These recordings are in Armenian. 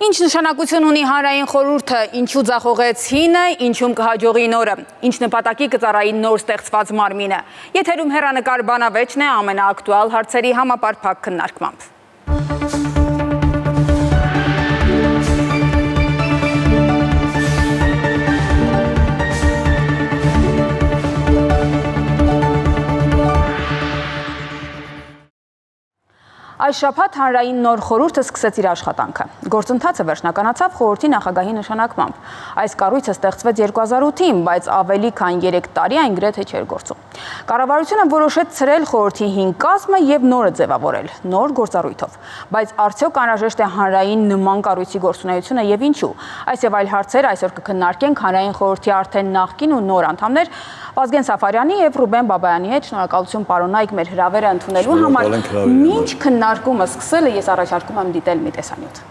Ինչ նշանակություն ունի հանրային խորհուրդը, ինչու ձախողեց հինը, ինչում կհաջողի նորը, ինչ նպատակի կծառայի նոր ստեղծված մարմինը։ Եթերում հեռանկար բանավեճն է ամենաակտուալ հարցերի համապարփակ քննարկմամբ։ Այս շաբաթ հանրային նոր խորհուրդը սկսեց իր աշխատանքը։ Գործընթացը վերջնականացավ խորհրդի նախագահի նշանակմամբ։ Այս կառույցը ստեղծվեց 2008-ին, բայց ավելի քան 3 տարի այն գրեթե չէր գործում։ Կառավարությունը որոշեց ցրել խորհրդի 5 կազմը եւ նորը ձևավորել, նոր գործառույթով։ Բայց արդյոք անհրաժեշտ է հանրային նման կառույցի գործունեությունը եւ ինչու։ Այս եւ այլ հարցեր այսօր կքննարկենք հանրային խորհրդի արդեն նախկին ու նոր անդամներ Վազգեն Սաֆարյանի եւ Ռուբեն Բաբայանի հետ։ Շնորհակալություն պարոնայք մեր հրավերը ընդունելու համար։ Մինչ քննարկումը սկսելը ես առաջարկում եմ դիտել մի տեսանյութ։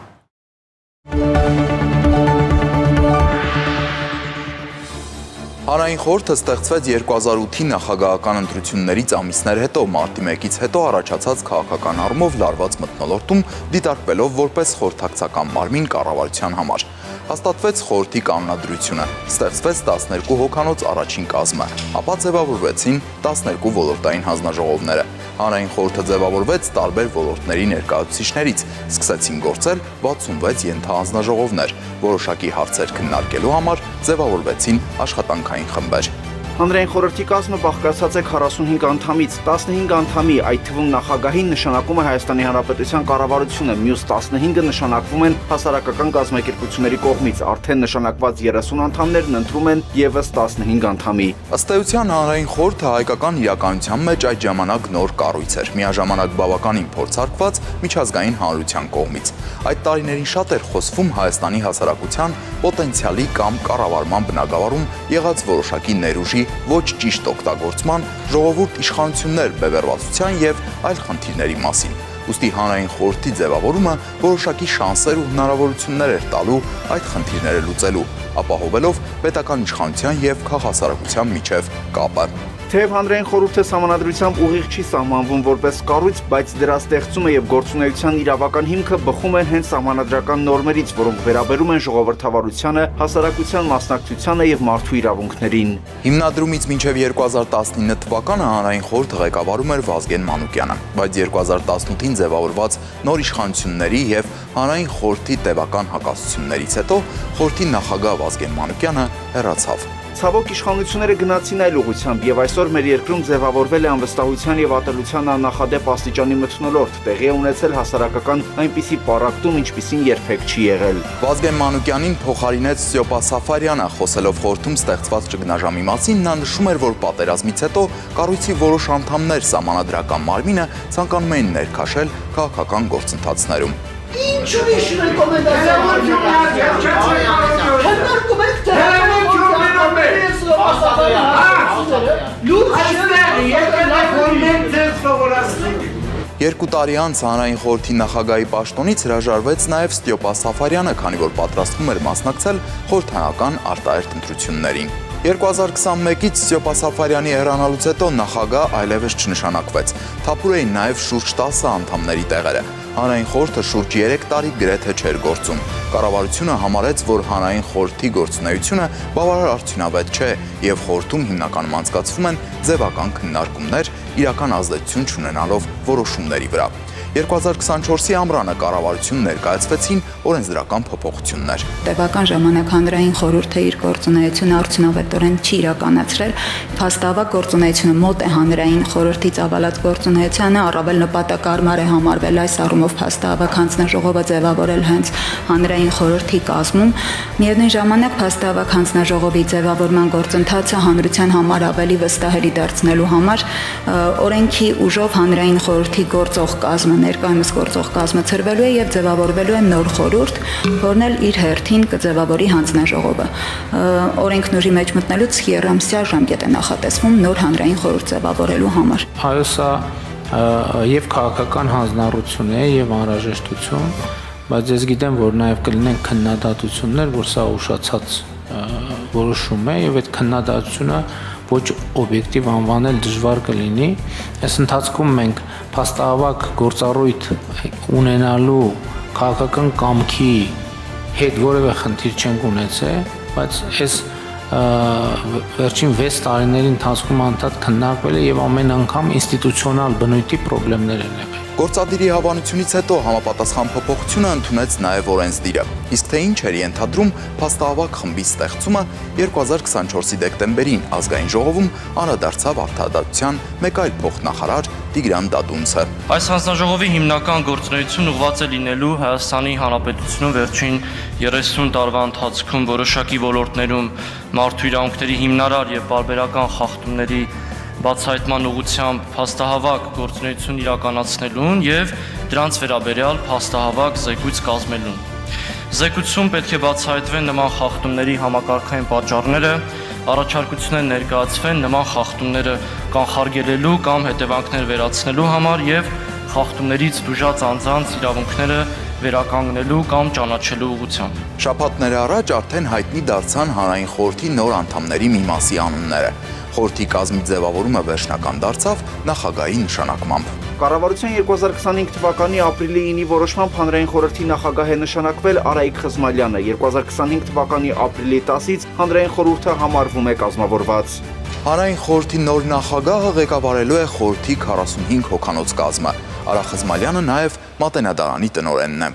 Հանրային խորհուրդը ստեղծվեց 2008-ի նախագահական ընտրություններից ամիսներ հետո, մարտի 1-ից հետո առաջացած քաղաքական առումով լարված մթնոլորտում դիտարկվելով որպես խորհրդակցական մարմին կառավարության համար։ Հաստատվեց խորհրդի կանոնադրությունը, ստեղծվեց 12 հոգանոց առաջին կազմը, ապա ձևավորվեցին 12 ոլորտային հանձնաժողովները։ Հանրային խորհուրդը ձևավորվեց տարբեր ոլորտների ներկայացուցիչներից, սկսեցին գործել 66 ենթահանձնաժողովներ, որոշակի հարցեր քննարկելու համար ձևավորվեցին աշխատանքային խմբեր։ Հանրային խորհրդի կազմը բաղկացած է 45 անդամից, 15 անդամի, այդ թվում նախագահին նշանակում է Հայաստանի Հանրապետության կառավարությունը, մյուս 15-ը նշանակվում են հասարակական կազմակերպությունների կողմից, արդեն նշանակված 30 անդամներն ընտրում են ևս 15 անդամի։ Ըստ էության հանրային խորհուրդը հայկական իրականության մեջ այդ ժամանակ նոր կառույց էր, միաժամանակ բավականին փորձարկված միջազգային հանրության կողմից։ Այդ տարիներին շատ էր խոսվում Հայաստանի հասարակության պոտենցիալի կամ կառավարման բնագավառում եղած որոշակի ներուժի ոչ ճիշտ օգտագործման, ժողովուրդ իշխանություններ բևեռվածության եւ այլ խնդիրների մասին։ Ուստի հանրային խորհրդի ձևավորումը որոշակի շանսեր ու հնարավորություններ էր տալու այդ խնդիրները լուծելու, ապահովելով պետական իշխանության եւ քաղաքասարակության միջև կապը։ Թեև հանրային խորհուրդը սահմանադրությամբ ուղիղ չի սահմանվում որպես կառույց, բայց դրա ստեղծումը եւ գործունեության իրավական հիմքը բխում են հենց սահմանադրական նորմերից, որոնք վերաբերում են ժողովրդավարությանը, հասարակության մասնակցությանը եւ մարդու իրավունքներին։ Հիմնադրումից մինչև 2019 թվականը հանրային խորհուրդը ղեկավարում էր Վազգեն Մանուկյանը, բայց 2018-ին ձևավորված նոր իշխանությունների եւ հանրային խորհրդի տևական հակասություններից հետո խորհրդի նախագահ Վազգեն Մանուկյանը հեռացավ։ Ցավոք իշխանությունները գնացին այլ ուղղությամբ եւ այսօր մեր երկրում ձևավորվել է անվստահության եւ ատելության աննախադեպ աստիճանի մթնոլորտ, տեղի է ունեցել հասարակական այնպիսի պառակտում, ինչպիսին երբեք չի եղել։ Վազգեն Մանուկյանին փոխարինեց Ստյոպա Սաֆարյանը, խոսելով խորհրդում ստեղծված ճգնաժամի մասին, նա նշում էր, որ պատերազմից հետո կառույցի որոշ անդամներ սահմանադրական մարմինը ցանկանում էին ներքաշել քաղաքական գործընթացներում։ Երկու տարի անց հանրային խորհրդի նախագահի պաշտոնից հրաժարվեց նաև Ստյոպա Սաֆարյանը, քանի որ պատրաստվում էր մասնակցել խորհրդանական արտահերթ ընտրություններին։ 2021-ից Ստյոպա Սաֆարյանի հեռանալուց հետո նախագահ այլևս չնշանակվեց։ Թափուր էին նաև շուրջ 10 անդամների տեղերը։ Հանրային խորհուրդը շուրջ 3 տարի գրեթե չէր գործում։ Կառավարությունը համարեց, որ հանրային խորհրդի գործունեությունը բավարար արդյունավետ չէ եւ խորհրդում հիմնականում անցկացվում են ձևական քննարկումներ, իրական ազդեցություն չունենալով որոշումների վրա։ 2024-ի ամռանը կառավարությունն ներկայացվեցին օրենսդրական փոփոխություններ։ Տևական ժամանակ հանրային խորհուրդը իր գործունեությունը արդյունավետորեն չի իրականացրել, փաստավակ գործունեությունը մոտ է հանրային խորհրդի ծավալած գործունեությանը, առավել նպատակարար է համարվել այս առումով փաստավակ հանձնաժողովը ձևավորել հենց հանրային խորհրդի կազմում։ Միևնույն ժամանակ փաստավակ հանձնաժողովի ձևավորման գործընթացը հանրության համար ավելի վստահելի դարձնելու համար օրենքի ուժով հանրային խորհրդի գործող կազմը ներկայումս գործող կազմը ցրվելու է եւ ձևավորվելու է նոր խորհուրդ, որն էլ իր հերթին կձևավորի հանձնաժողովը։ Օրենքն ուժի մեջ մտնելուց 2 ամսյա ժամկետ է նախատեսվում նոր հանրային խորհուրդ ձևավորելու համար։ Այո, սա եւ քաղաքական հանձնառություն է եւ անհրաժեշտություն, բայց ես գիտեմ, որ նաեւ կլինեն քննադատություններ, որ սա ուշացած որոշում է եւ այդ քննադատությունը ոչ օբյեկտիվ անվանել դժվար կլինի։ Այս ընթացքում մենք փաստահավաք գործառույթ ունենալու քաղաքական կամքի հետ որևէ խնդիր չենք ունեցել, բայց այս վերջին 6 տարիների ընթացքում անդադ քննարկվել է եւ ամեն անգամ ինստիտուցիոնալ բնույթի խնդիրներ են եղել։ Գործադիրի հավանությունից հետո համապատասխան փոփոխությունը ընդունեց նաև օրենսդիրը, իսկ թե ինչ էր ենթադրում փաստահավաք խմբի ստեղծումը 2024-ի դեկտեմբերին ազգային ժողովում անդրադարձավ Արդարադատության մեկ այլ փոխնախարար Տիգրան Դադունցը։ Այս հանձնաժողովի հիմնական գործունեությունն ուղղված է լինելու Հայաստանի Հանրապետությունում վերջին 30 տարվա ընթացքում որոշակի ոլորտներում մարդու իրավունքների հիմնարար եւ բարբերական խախտումների բացահայտման ուղղությամբ փաստահավաք գործունեություն իրականացնելուն եւ դրանց վերաբերյալ փաստահավաք զեկույց կազմելուն։ Զեկույցում պետք է բացահայտվեն նման խախտումների համակարգային պատճառները, առաջարկություններ ներկայացվեն նման խախտումները կանխարգելելու կամ հետևանքներ վերացնելու համար եւ խախտումներից տուժած անձանց իրավունքները վերականգնելու կամ ճանաչելու ուղղությամբ։ Շաբաթներ առաջ արդեն հայտնի դարձան Հանրային խորհրդի նոր անդամների մի մասի անունները։ Խորհրդի կազմի ձևավորումը վերջնական դարձավ նախագահի նշանակմամբ։ Կառավարության 2025 թվականի ապրիլի 9-ի որոշմամբ Հանրային խորհրդի նախագահ է նշանակվել Արայիկ Խզմալյանը։ 2025 թվականի ապրիլի 10-ից Հանրային խորհուրդը համարվում է կազմավորված։ Հանրային խորհրդի նոր նախագահը ղեկավարելու է խորհրդի 45 հոգանոց կազմը։ Արա Խզմալյանը նաև Մատենադարանի տնօրենն է։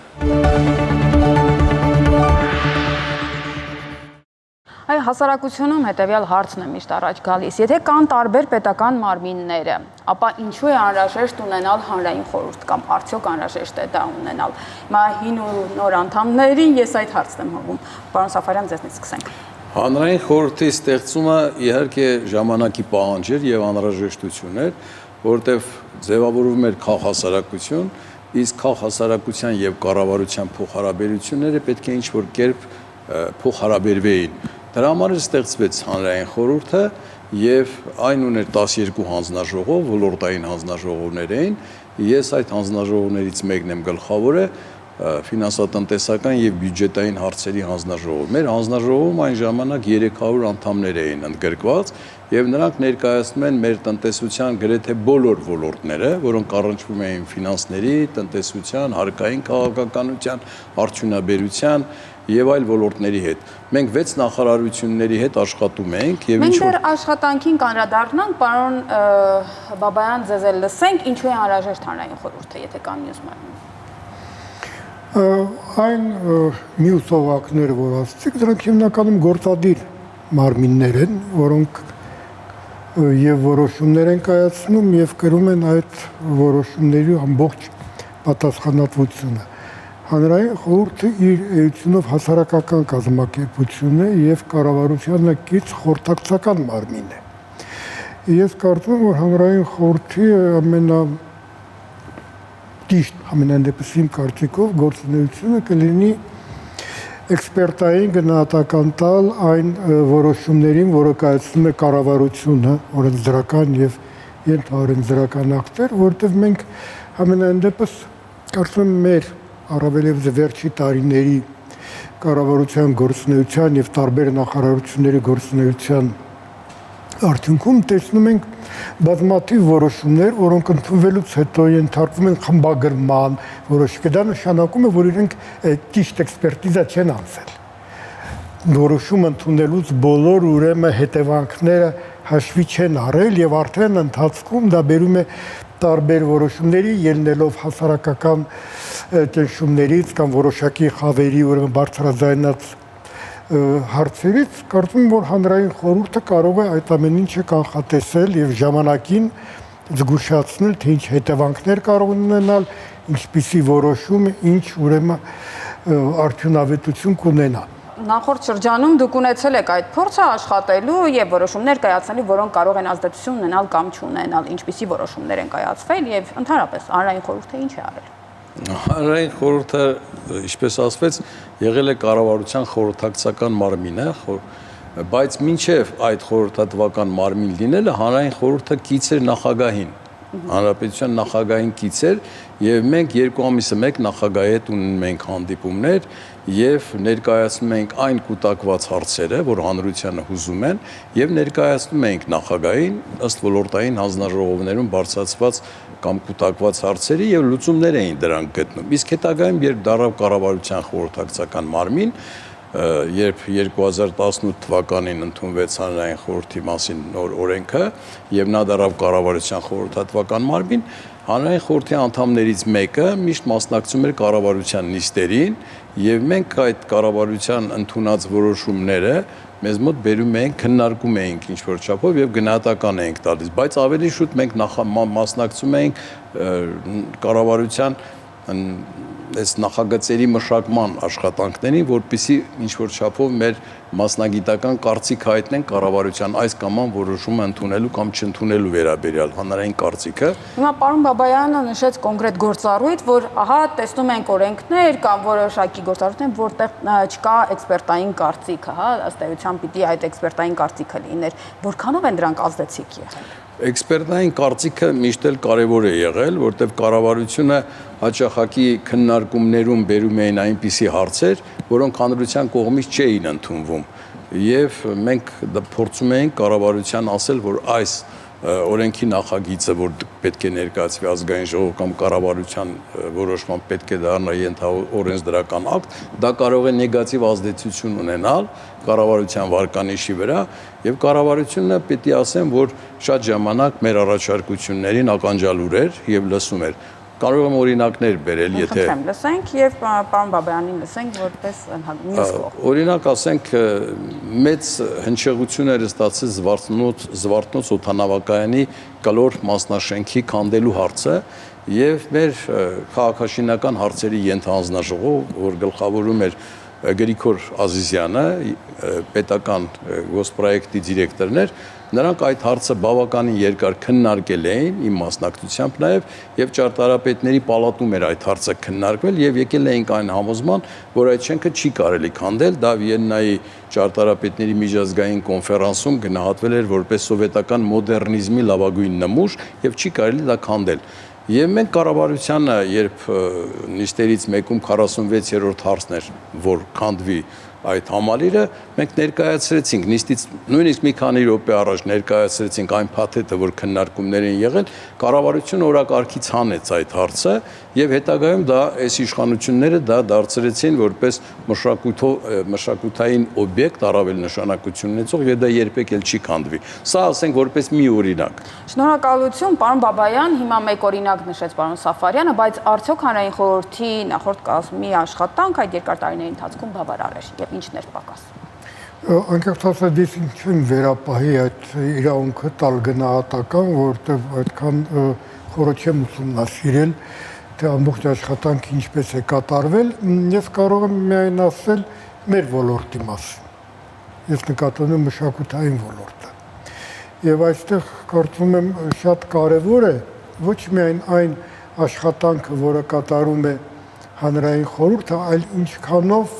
Այ հասարակությունում հետևյալ հարցն է միշտ առաջ գալիս. եթե կան տարբեր պետական մարմինները, ապա ինչու է անհրաժեշտ ունենալ հանրային խորհուրդ կամ արդյոք անհրաժեշտ է դա ունենալ։ Հիմա հին ու նոր անդամներին ես այդ հարցն եմ հողում։ Պարոն Սաֆարյան, ձեզնից սկսենք։ Հանրային խորհրդի ստեղծումը իհարկե ժամանակի պահանջ էր եւ անհրաժեշտություն էր, որտեղ ձևավորվում էր քաղաքասարակություն, իսկ քաղաքասարակության եւ կառավարության փոխհարաբերությունները պետք է ինչ-որ կերպ փոխհարաբերվեին։ Դրա համար ստեղծվեց հանրային խորհուրդը եւ այն ուներ 12 հանձնաժողով, ոլորտային հանձնաժողովներ էին։ Ես այդ հանձնաժողովներից մեկն եմ գլխավորը, ֆինանսատնտեսական եւ բյուջետային հարցերի հանձնաժողով։ Մեր հանձնաժողովում այն ժամանակ 300 անդամներ էին ընդգրկված եւ նրանք ներկայացնում են մեր տնտեսության գրեթե բոլոր ոլորտները, որոնք առնչվում էին ֆինանսների, տնտեսության, հարկային քաղաքականության, արդյունաբերության եւ այլ ոլորտների հետ։ Մենք 6 նախարարությունների հետ աշխատում ենք եւ Մենք դեռ աշխատանքին կանդրադառնանք, պարոն Բաբայան, ձեզ էլ լսենք, ինչու է անհրաժեշտ հանրային խորհուրդը, եթե կան մյուս մարմիններ։ Այն մյուս օղակները, որ ասացիք, դրանք հիմնականում գործադիր մարմիններ են, որոնք եւ որոշումներ են կայացնում եւ կրում են այդ որոշումների ամբողջ պատասխանատվությունը։ Հանրային խորհուրդը իր էությունով հասարակական կազմակերպություն է եւ կառավարությանը կից խորհրդակցական մարմին է։ Ես կարծում եմ, որ հանրային խորհրդի ամենադեպս իմ կարծիքով գործունեությունը կլինի էքսպերտային գնահատական տալ այն որոշումներին, որը կայացնում է կառավարությունը, օրենսդրական եւ ենթաօրենսդրական ակտեր, որտեղ մենք ամենադեպս կարծում եմ մեր առավելևս վերջի տարիների կառավարության գործունեության եւ տարբեր նախարարությունների գործունեության արդյունքում տեսնում ենք բազմաթիվ որոշումներ, որոնք ընդունվելուց հետո ենթարկվում են խմբագրման, որոշակի դա նշանակում է, որ իրենք ճիշտ էքսպերտիզա չեն անցել։ Որոշում ընդունելուց բոլոր ուրեմն հետևանքները հաշվի չեն առել եւ արդեն ընթացքում դա բերում է տարբեր որոշումների, ելնելով հասարակական ճնշումներից կամ որոշակի խավերի ուրեմն բարձրաձայնած հարցերից, կարծում եմ, որ հանրային խորհուրդը կարող է այդ ամեն ինչը կանխատեսել եւ ժամանակին զգուշացնել, թե ինչ հետևանքներ կարող ունենալ, ինչպիսի որոշում, ինչ ուրեմն արդյունավետություն կունենա։ Նախորդ շրջանում դուք ունեցել եք այդ փորձը աշխատելու եւ որոշումներ կայացնելու, որոնք կարող են ազդեցություն ունենալ կամ չունենալ, ինչպիսի որոշումներ են կայացվել եւ ընդհանրապես հանրային խորհուրդը ինչ է արել։ Հանրային խորհուրդը, ինչպես ասվեց, եղել է կառավարության խորհրդակցական մարմինը, բայց մինչև այդ խորհրդատվական մարմին լինելը հանրային խորհուրդը կից էր նախագահին, հանրապետության նախագահին կից էր եւ մենք 2 ամիսը մեկ նախագահի հետ ունենում ենք հանդիպումներ եւ ներկայացնում ենք այն կուտակված հարցերը, որ հանրությանը հուզում են եւ ներկայացնում ենք նախագահին ըստ ոլորտային հանձնաժողովներում բարձրացված կամ կուտակված հարցերի եւ լուծումներ էին դրանք գտնում։ Իսկ հետագայում, երբ դարավ կառավարության խորհրդակցական մարմին, երբ 2018 թվականին ընդունվեց հանրային խորհրդի մասին նոր օրենքը եւ նա դարավ կառավարության խորհրդատվական մարմին, հանրային խորհրդի անդամներից մեկը միշտ մասնակցում էր կառավարության նիստերին եւ մենք այդ կառավարության ընդունած որոշումները մեզ մոտ բերում էինք, քննարկում էինք ինչ-որ չափով եւ գնահատական էինք տալիս, բայց ավելի շուտ մենք մասնակցում էինք կառավարության այս նախագծերի մշակման աշխատանքներին, որպեսզի ինչ-որ չափով մեր մասնագիտական կարծիք հայտնենք կառավարության այս կամ այն որոշումը ընդունելու կամ չընդունելու վերաբերյալ հանրային կարծիքը։ Հիմա պարոն Բաբայանը նշեց կոնկրետ գործառույթ, որ ահա տեսնում ենք օրենքներ կամ որոշակի գործառույթներ, որտեղ չկա էքսպերտային կարծիքը, հա, ըստ էության պիտի այդ էքսպերտային կարծիքը լիներ։ Որքանով են դրանք ազդեցիկ եղել։ Էքսպերտային կարծիքը միշտ էլ կարևոր է եղել, որտեղ կառավարությունը հաճախակի քննարկումներում բերում էին այնպիսի հարցեր, որոնք հանրության կողմից չէին ընդունվում։ Եվ մենք փորձում էինք կառավարության ասել, որ այս օրենքի նախագիծը, որ պետք է ներկայացվի ազգային ժողով կամ կառավարության որոշմամբ պետք է դառնա օրենսդրական ակտ, դա կարող է նեգատիվ ազդեցություն ունենալ կառավարության վարկանիշի վրա եւ կառավարությունը պետք է ասեմ, որ շատ ժամանակ մեր առաջարկություններին ականջալուր էր եւ լսում էր։ Կարող եմ օրինակներ բերել, եթե լսենք եւ պարոն Բաբայանին լսենք որպես մյուս կողմ։ Օրինակ ասենք մեծ հնչեղություն էր ստացել Զվարթնոց օդանավակայանի կլոր մասնաշենքի քանդելու հարցը եւ մեր քաղաքաշինական հարցերի ենթահանձնաժողով, որ գլխավորում էր Գրիգոր Ազիզյանը, պետական գոսպրոյեկտի դիրեկտորն էր, նրանք այդ հարցը բավականին երկար քննարկել էին իմ մասնակցությամբ նաև եւ ճարտարապետների պալատում էր այդ հարցը քննարկվել եւ եկել էինք այն համոզման, որ այդ շենքը չի կարելի քանդել, դա Վիեննայի ճարտարապետների միջազգային կոնֆերանսում գնահատվել էր որպես սովետական մոդեռնիզմի լավագույն նմուշ եւ չի կարելի դա քանդել։ Եվ մենք կառավարությանը, երբ նիստերից մեկում 46-րդ հարցն էր, որ քանդվի այդ համալիրը, մենք ներկայացրեցինք նիստից նույնիսկ մի քանի րոպե առաջ ներկայացրեցինք այն փաթեթը, որ քննարկումներ են եղել, կառավարությունը օրակարգից հանեց այդ հարցը եւ հետագայում դա այս իշխանությունները դա դարձրեցին որպես մշակութային օբյեկտ առավել նշանակություն ունեցող եւ դա երբեք էլ չի քանդվի։ Սա ասենք որպես մի օրինակ։ Շնորհակալություն, պարոն Բաբայան, հիմա մեկ օրինակ նշեց պարոն Սաֆարյանը, բայց արդյոք հանրային խորհրդի նախորդ կազմի աշխատանք այդ երկար տարիների ընթացքում բավարար էր եւ ինչն էր պակաս։ Անկեղծ ասած, ես չեմ վերապահի այդ իրավունքը տալ գնահատական, որովհետև այդքան խորը չեմ ուսումնասիրել, թե ամբողջ աշխատանքը ինչպես է կատարվել, ես կարող եմ միայն ասել մեր ոլորտի մասին։ Ես նկատում եմ մշակութային ոլորտը։ Եվ այստեղ կարծում եմ շատ կարևոր է ոչ միայն այն աշխատանքը, որը կատարում է հանրային խորհուրդը, այլ ինչքանով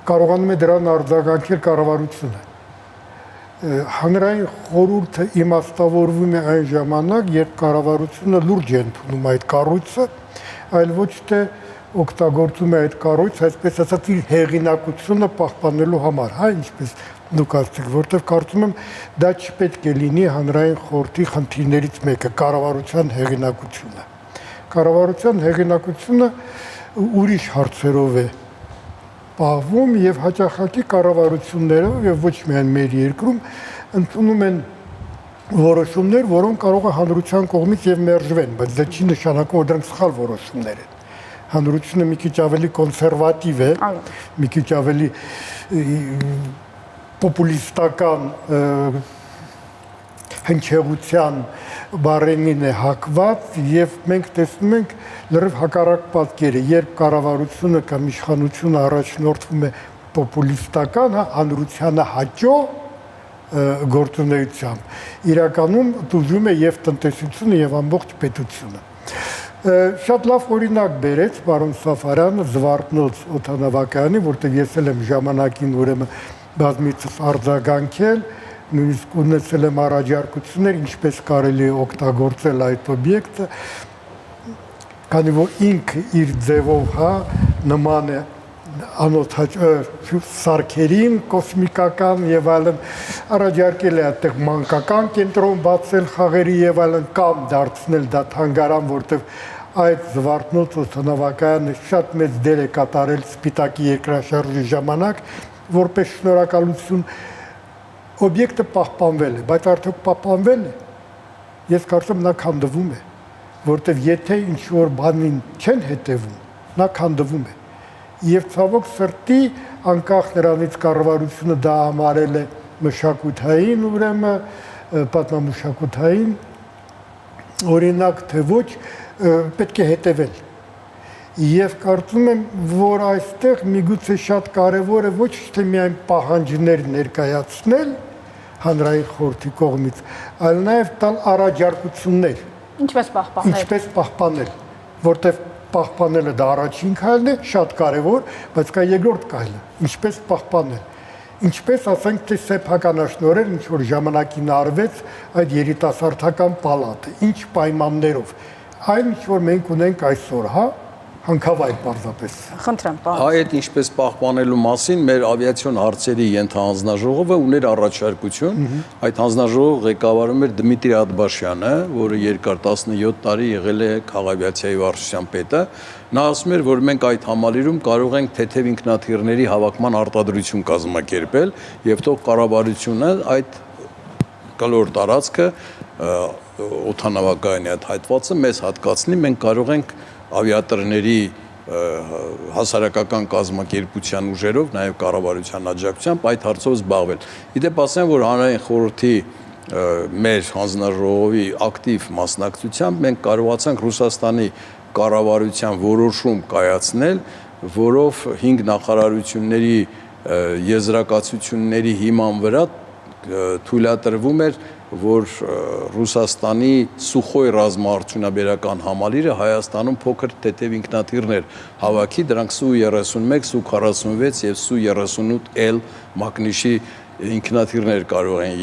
կարողանում է դրան արձագանքել կառավարությունը։ Հանրային խորհուրդը իմաստավորվում է այն ժամանակ, երբ կառավարությունը լուրջ է ընդունում այդ կառույցը, այլ ոչ թե օգտագործում է այդ կառույցը, այսպես ասած, իր հեղինակությունը պահպանելու համար, հա, ինչպես դուք ասացիք, որտեղ կարծում եմ դա չպետք է լինի հանրային խորհրդի խնդիրներից մեկը, կառավարության հեղինակությունը։ Կառավարության հեղինակությունը ուրիշ հարցերով է պահվում եւ հաճախակի կառավարությունները եւ ոչ միայն մեր երկրում ընդունում են որոշումներ, որոնք կարող է հանրության կողմից եւ մերժվեն, բայց դա չի նշանակում, որ դրանք սխալ որոշումներ են։ Հանրությունը մի քիչ ավելի կոնսերվատիվ է, մի քիչ ավելի պոպուլիստական հնչեղության բարենին է հակված եւ մենք տեսնում ենք լրիվ հակառակ պատկերը, երբ կառավարությունը կամ իշխանությունը առաջնորդվում է պոպուլիստական հանրությանը հաճո գործունեությամբ, իրականում տուժում է եւ տնտեսությունը եւ ամբողջ պետությունը։ Շատ լավ օրինակ բերեց պարոն Սաֆարյանը Զվարթնոց օդանավակայանի, որտեղ ես էլ եմ ժամանակին ուրեմն բազմիցս արձագանքել, նույնիսկ ունեցել եմ առաջարկություններ, ինչպես կարելի է օգտագործել այդ օբյեկտը, քանի որ ինքը իր ձևով հա նման է անոթաչ սարքերին կոսմիկական եւ այլն առաջարկել է այդտեղ մանկական կենտրոն բացել խաղերի եւ այլն կամ դարձնել դա թանգարան, որտեղ այդ զվարթնոց օդանավակայանը շատ մեծ դեր է կատարել Սպիտակի երկրաշարժի ժամանակ, որպես շնորհակալություն օբյեկտը պահպանվել է, բայց արդյոք պահպանվել է։ Ես կարծում նա քանդվում է, որտեղ եթե ինչ որ բանին չեն հետևում, նա քանդվում է։ Եվ ցավոք սրտի անկախ նրանից կառավարությունը դա համարել է մշակութային, ուրեմն պատմամշակութային օրինակ, թե ոչ, պետք է հետևել։ Եվ կարծում եմ, որ այստեղ միգուցե շատ կարևոր է ոչ թե միայն պահանջներ ներկայացնել հանրային խորհրդի կողմից, այլ նաև տալ առաջարկություններ։ Ինչպես պահպանել, որտեղ պահպանելը դա առաջին քայլն է, շատ կարևոր, բայց կա երկրորդ քայլը, ինչպես պահպանել։ Ինչպես ասենք, թե սեփականաշնորհել ինչ որ ժամանակին արվեց այդ երիտասարդական պալատը, ինչ պայմաններով, այն ինչ որ մենք ունենք այսօր, հա, հանքավայր պարզապես։ Խնդրեմ, Այդ ինչպես պահպանելու մասին մեր ավիացիոն հարցերի ենթահանձնաժողովը ուներ առաջարկություն, այդ հանձնաժողովը ղեկավարում էր Դմիտրի Աթբաշյանը, որը երկար 17 տարի եղել է քաղաքավիացիայի վարչության պետը, նա ասում էր, որ մենք այդ համալիրում կարող ենք թեթև ինքնաթիռների հավաքման արտադրություն կազմակերպել եւ թող կառավարությունը այդ կլոր տարածքը օդանավակայանի այդ հատվածը մեզ հատկացնի, մենք կարող ենք ավիատրների հասարակական կազմակերպության ուժերով, նաև կառավարության աջակցությամբ այդ հարցով զբաղվել։ Իդեպ ասեմ, որ հանրային խորհրդի մեր հանձնաժողովի ակտիվ մասնակցությամբ մենք կարողացանք Ռուսաստանի կառավարության որոշում կայացնել, որով 5 նախարարությունների եզրակացությունների հիման վրա թույլատրվում էր, որ Ռուսաստանի Սուխոյ ռազմաարդյունաբերական համալիրը Հայաստանում փոքր թեթև ինքնաթիռներ հավաքի, դրանք Su-31, Su-46 եւ Su-38L մակնիշի ինքնաթիռներ կարող են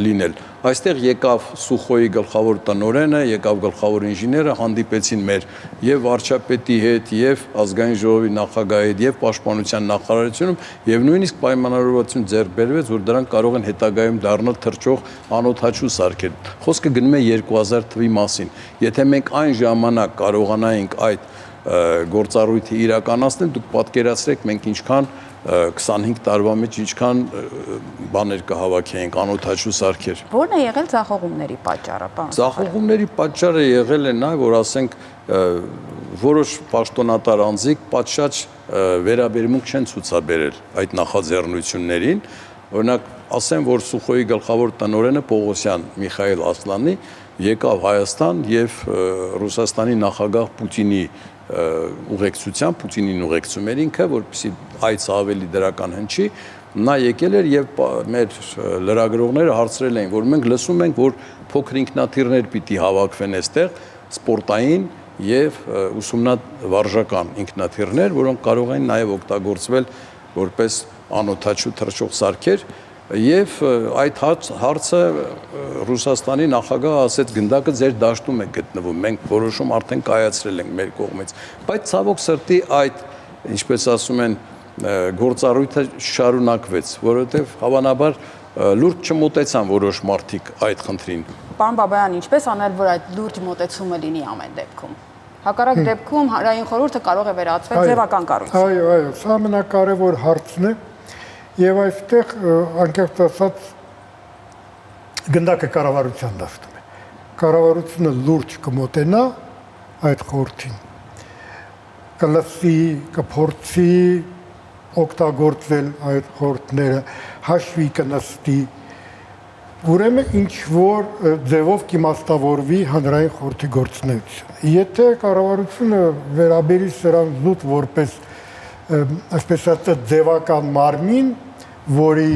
լինել։ Այստեղ եկավ Սուխոյի գլխավոր տնօրենը, եկավ գլխավոր ինժեները, հանդիպեցին մեր եւ վարչապետի հետ, եւ ազգային ժողովի նախագահի հետ, եւ պաշտպանության նախարարությունում, եւ նույնիսկ պայմանավորվածություն ձեռք բերվեց, որ դրանք կարող են հետագայում դառնալ թռչող անօդաչու սարքեր։ Խոսքը գնում է 2000 թվականի մասին։ Եթե մենք այն ժամանակ կարողանայինք այդ գործառույթը իրականացնել, դուք պատկերացրեք մենք ինչքան 25 տարվա մեջ ինչքան բաներ կհավաքեինք, անօդաչու սարքեր։ Որն է եղել ձախողումների պատճառը, պարոն։ Ձախողումների պատճառը եղել է նա, որ ասենք որոշ պաշտոնատար անձիկ պատշաճ վերաբերմունք չեն ցուցաբերել այդ նախաձեռնություններին։ Օրինակ, ասեմ, որ Սուխոյի գլխավոր տնօրենը Պողոսյան Միխայել Ասլանի եկավ Հայաստան եւ Ռուսաստանի նախագահ Պուտինի ուղեկցությամբ, Պուտինին ուղեկցում էր ինքը, որպեսզի այցը ավելի դրական հնչի, նա եկել էր եւ մեր լրագրողները հարցրել էին, որ մենք լսում ենք, որ փոքր ինքնաթիռներ պիտի հավաքվեն այստեղ, սպորտային եւ ուսումնավարժական ինքնաթիռներ, որոնք կարող են նաեւ օգտագործվել որպես անօդաչու թռչող սարքեր, եւ այդ հարցը Ռուսաստանի նախագահը ասեց գնդակը ձեր դաշտում է գտնվում, մենք որոշում արդեն կայացրել ենք մեր կողմից, բայց ցավոք սրտի այդ, ինչպես ասում են, գործառույթը շարունակվեց, որովհետեւ հավանաբար լուրջ չմոտեցան որոշ մարդիկ այդ խնդրին։ Պարոն Բաբայան, ինչպես անել, որ այդ լուրջ մոտեցումը լինի ամեն դեպքում։ Հակառակ դեպքում հանրային խորհուրդը կարող է վերածվել ձևական կառույցի։ Այո, սա ամենակարևոր հարցն է։ Եվ այստեղ անկեղծ ասած գնդակը կառավարության դաշտում է։ Կառավարությունը լուրջ կմոտենա այդ խորհրդին։ Կլսի, կփորձի օգտագործել այդ խորհուրդները, հաշվի կնստի։ Ուրեմն ինչ որ ձևով կիմաստավորվի հանրային խորհրդի գործունեությունը։ Եթե կառավարությունը վերաբերի սրան զուտ որպես այսպես ասած ձևական մարմին, որի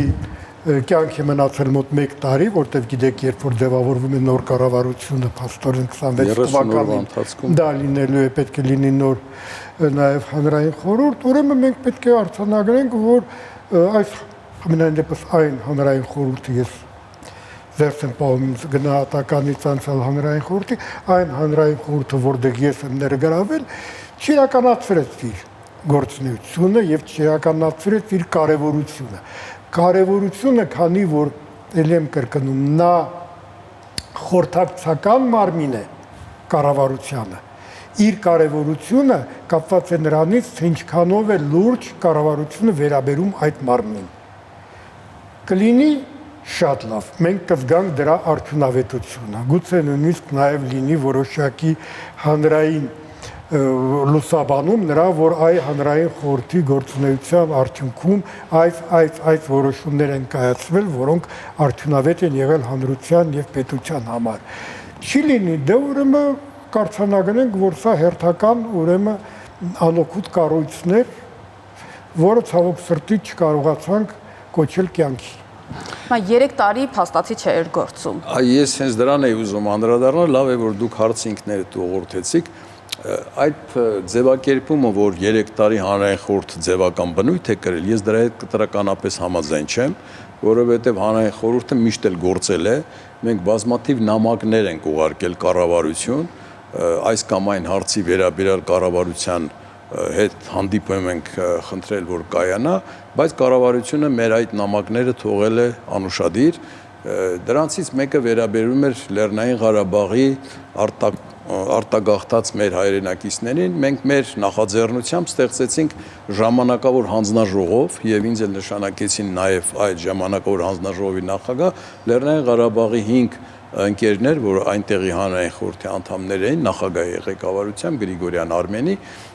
կյանք է մնացել մոտ 1 տարի, որտեղ գիտեք, երբ որ ձևավորվում է նոր կառավարությունը, փաստորեն 26 թվականին դա լինելու է, պետք է լինի նոր նաև հանրային խորհուրդ, ուրեմն մենք պետք է արձանագրենք, որ այս ամենայն դեպս այն հանրային խորհուրդը ես ձեռք եմ պահում գնահատականից անցյալ հանրային խորհրդի, այն հանրային խորհուրդը, որտեղ ես եմ ներգրավել, չիրականացրեց իր գործունեությունը եւ չիրականացրեց իր կարեւորությունը։ Կարեւորությունը, քանի որ ել եմ կրկնում, նա խորհրդակցական մարմին է կառավարությանը։ Իր կարևորությունը կապված է նրանից, թե ինչքանով է լուրջ կառավարությունը վերաբերում այդ մարմնին։ Կլինի շատ լավ, մենք կզգանք դրա արդյունավետությունը։ Գուցե նույնիսկ նաև լինի որոշակի հանրային լուսաբանում նրա, որ այ հանրային խորհրդի գործունեության արդյունքում այս որոշումներ են կայացվել, որոնք արդյունավետ են եղել հանրության եւ պետության համար։ Չի լինի, դե ուրեմն կարծանագրենք, որ սա հերթական ուրեմն անօգուտ կառույցներ, որը ցավոք սրտի չկարողացանք կոչել կյանքի։ 3 տարի փաստացի չէր գործում։ Ես հենց դրան էի ուզում անդրադառնալ, լավ է որ դուք հարցը ինքներդ ուղղորդեցիք։ Այդ ձևակերպումը, որ 3 տարի հանրային խորհուրդ ձևական բնույթ է կրել, ես դրա հետ կտրականապես համաձայն չեմ, որովհետև հանրային խորհուրդը միշտ էլ գործել է, մենք բազմաթիվ նամակներ ենք ուղարկել կառավարություն, այս կամ այն հարցի վերաբերյալ կառավարության հետ հանդիպում ենք խնդրել, որ կայանա, բայց կառավարությունը մեր այդ նամակները թողել է անուշադիր, դրանցից մեկը վերաբերում էր Լեռնային Ղարաբաղի արտագաղթած մեր հայրենակիցներին, մենք մեր նախաձեռնությամբ ստեղծեցինք ժամանակավոր հանձնաժողով եւ ինձ էլ նշանակեցին նաեւ այդ ժամանակավոր հանձնաժողովի նախագահ Լեռնային Ղարաբաղի 5 ընկերներ, որ այնտեղի հանրային խորհրդի անդամներ էին, նախագահի ղեկավարությամբ Գրիգորյան Արմենի,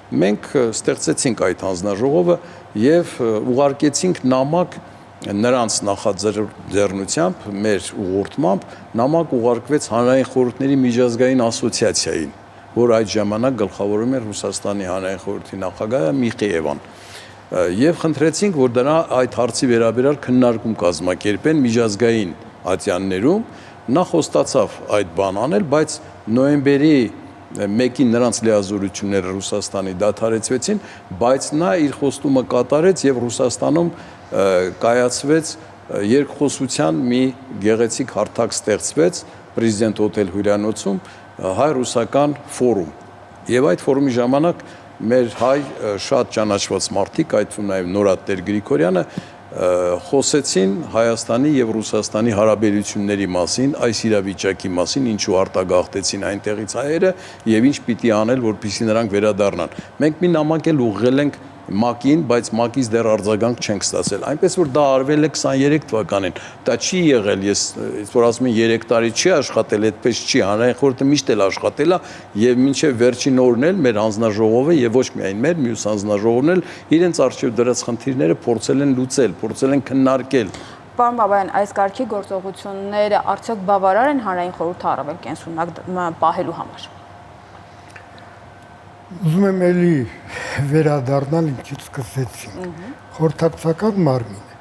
մենք ստեղծեցինք այդ հանձնաժողովը եւ ուղարկեցինք նամակ նրանց նախաձեռնությամբ, մեր ուղղորդմամբ նամակ ուղարկվեց հանրային խորհուրդների միջազգային ասոցիացիային, որ այդ ժամանակ գլխավորում էր Ռուսաստանի հանրային խորհրդի նախագահը Միխեևան։ Եվ խնդրեցինք, որ դրա այդ հարցի վերաբերյալ քննարկում կազմակերպեն միջազգային ատյաններում, նա խոստացավ այդ բան անել, բայց նոյեմբերի 1-ին նրանց լիազորությունները Ռուսաստանի դադարեցվեցին, բայց նա իր խոստումը կատարեց եւ Ռուսաստանում կայացվեց երկխոսության մի գեղեցիկ հարթակ ստեղծվեց պրեզիդենտ հոթել հյուրանոցում հայ-ռուսական ֆորում եւ այդ ֆորումի ժամանակ մեր հայ շատ ճանաչված մարդիկ, այդ թվում նաեւ Նորատ Տեր Գրիգորյանը խոսեցին Հայաստանի եւ Ռուսաստանի հարաբերությունների մասին, այս իրավիճակի մասին, ինչու արտագաղթեցին այնտեղից հայերը եւ ինչ պիտի անել, որպեսզի նրանք վերադառնան։ Մենք մի նամակ էլ ուղղել ենք ՄԱԿ-ին, բայց ՄԱԿ-ից դեռ արձագանք չենք ստացել։ Այնպես որ դա արվել է 23 թվականին։ Դա չի եղել, ես որ ասում եմ 3 տարի չի աշխատել, այդպես չի, հանրային խորհուրդը միշտ էլ աշխատել է եւ մինչեւ վերջին օրն էլ մեր հանձնաժողովը եւ ոչ միայն մեր, մյուս հանձնաժողովն էլ իրենց արժեվ դրած խնդիրները փորձել են լուծել, փորձել են քննարկել։ Պարոն Բաբայան, այս կարգի գործողությունները արդյոք բավարար են հանրային խորհուրդը առավել կենսունակ պահելու համար։ Ուզում եմ էլի վերադառնալ ինչից սկսեցինք։ Խորհրդակցական մարմին է։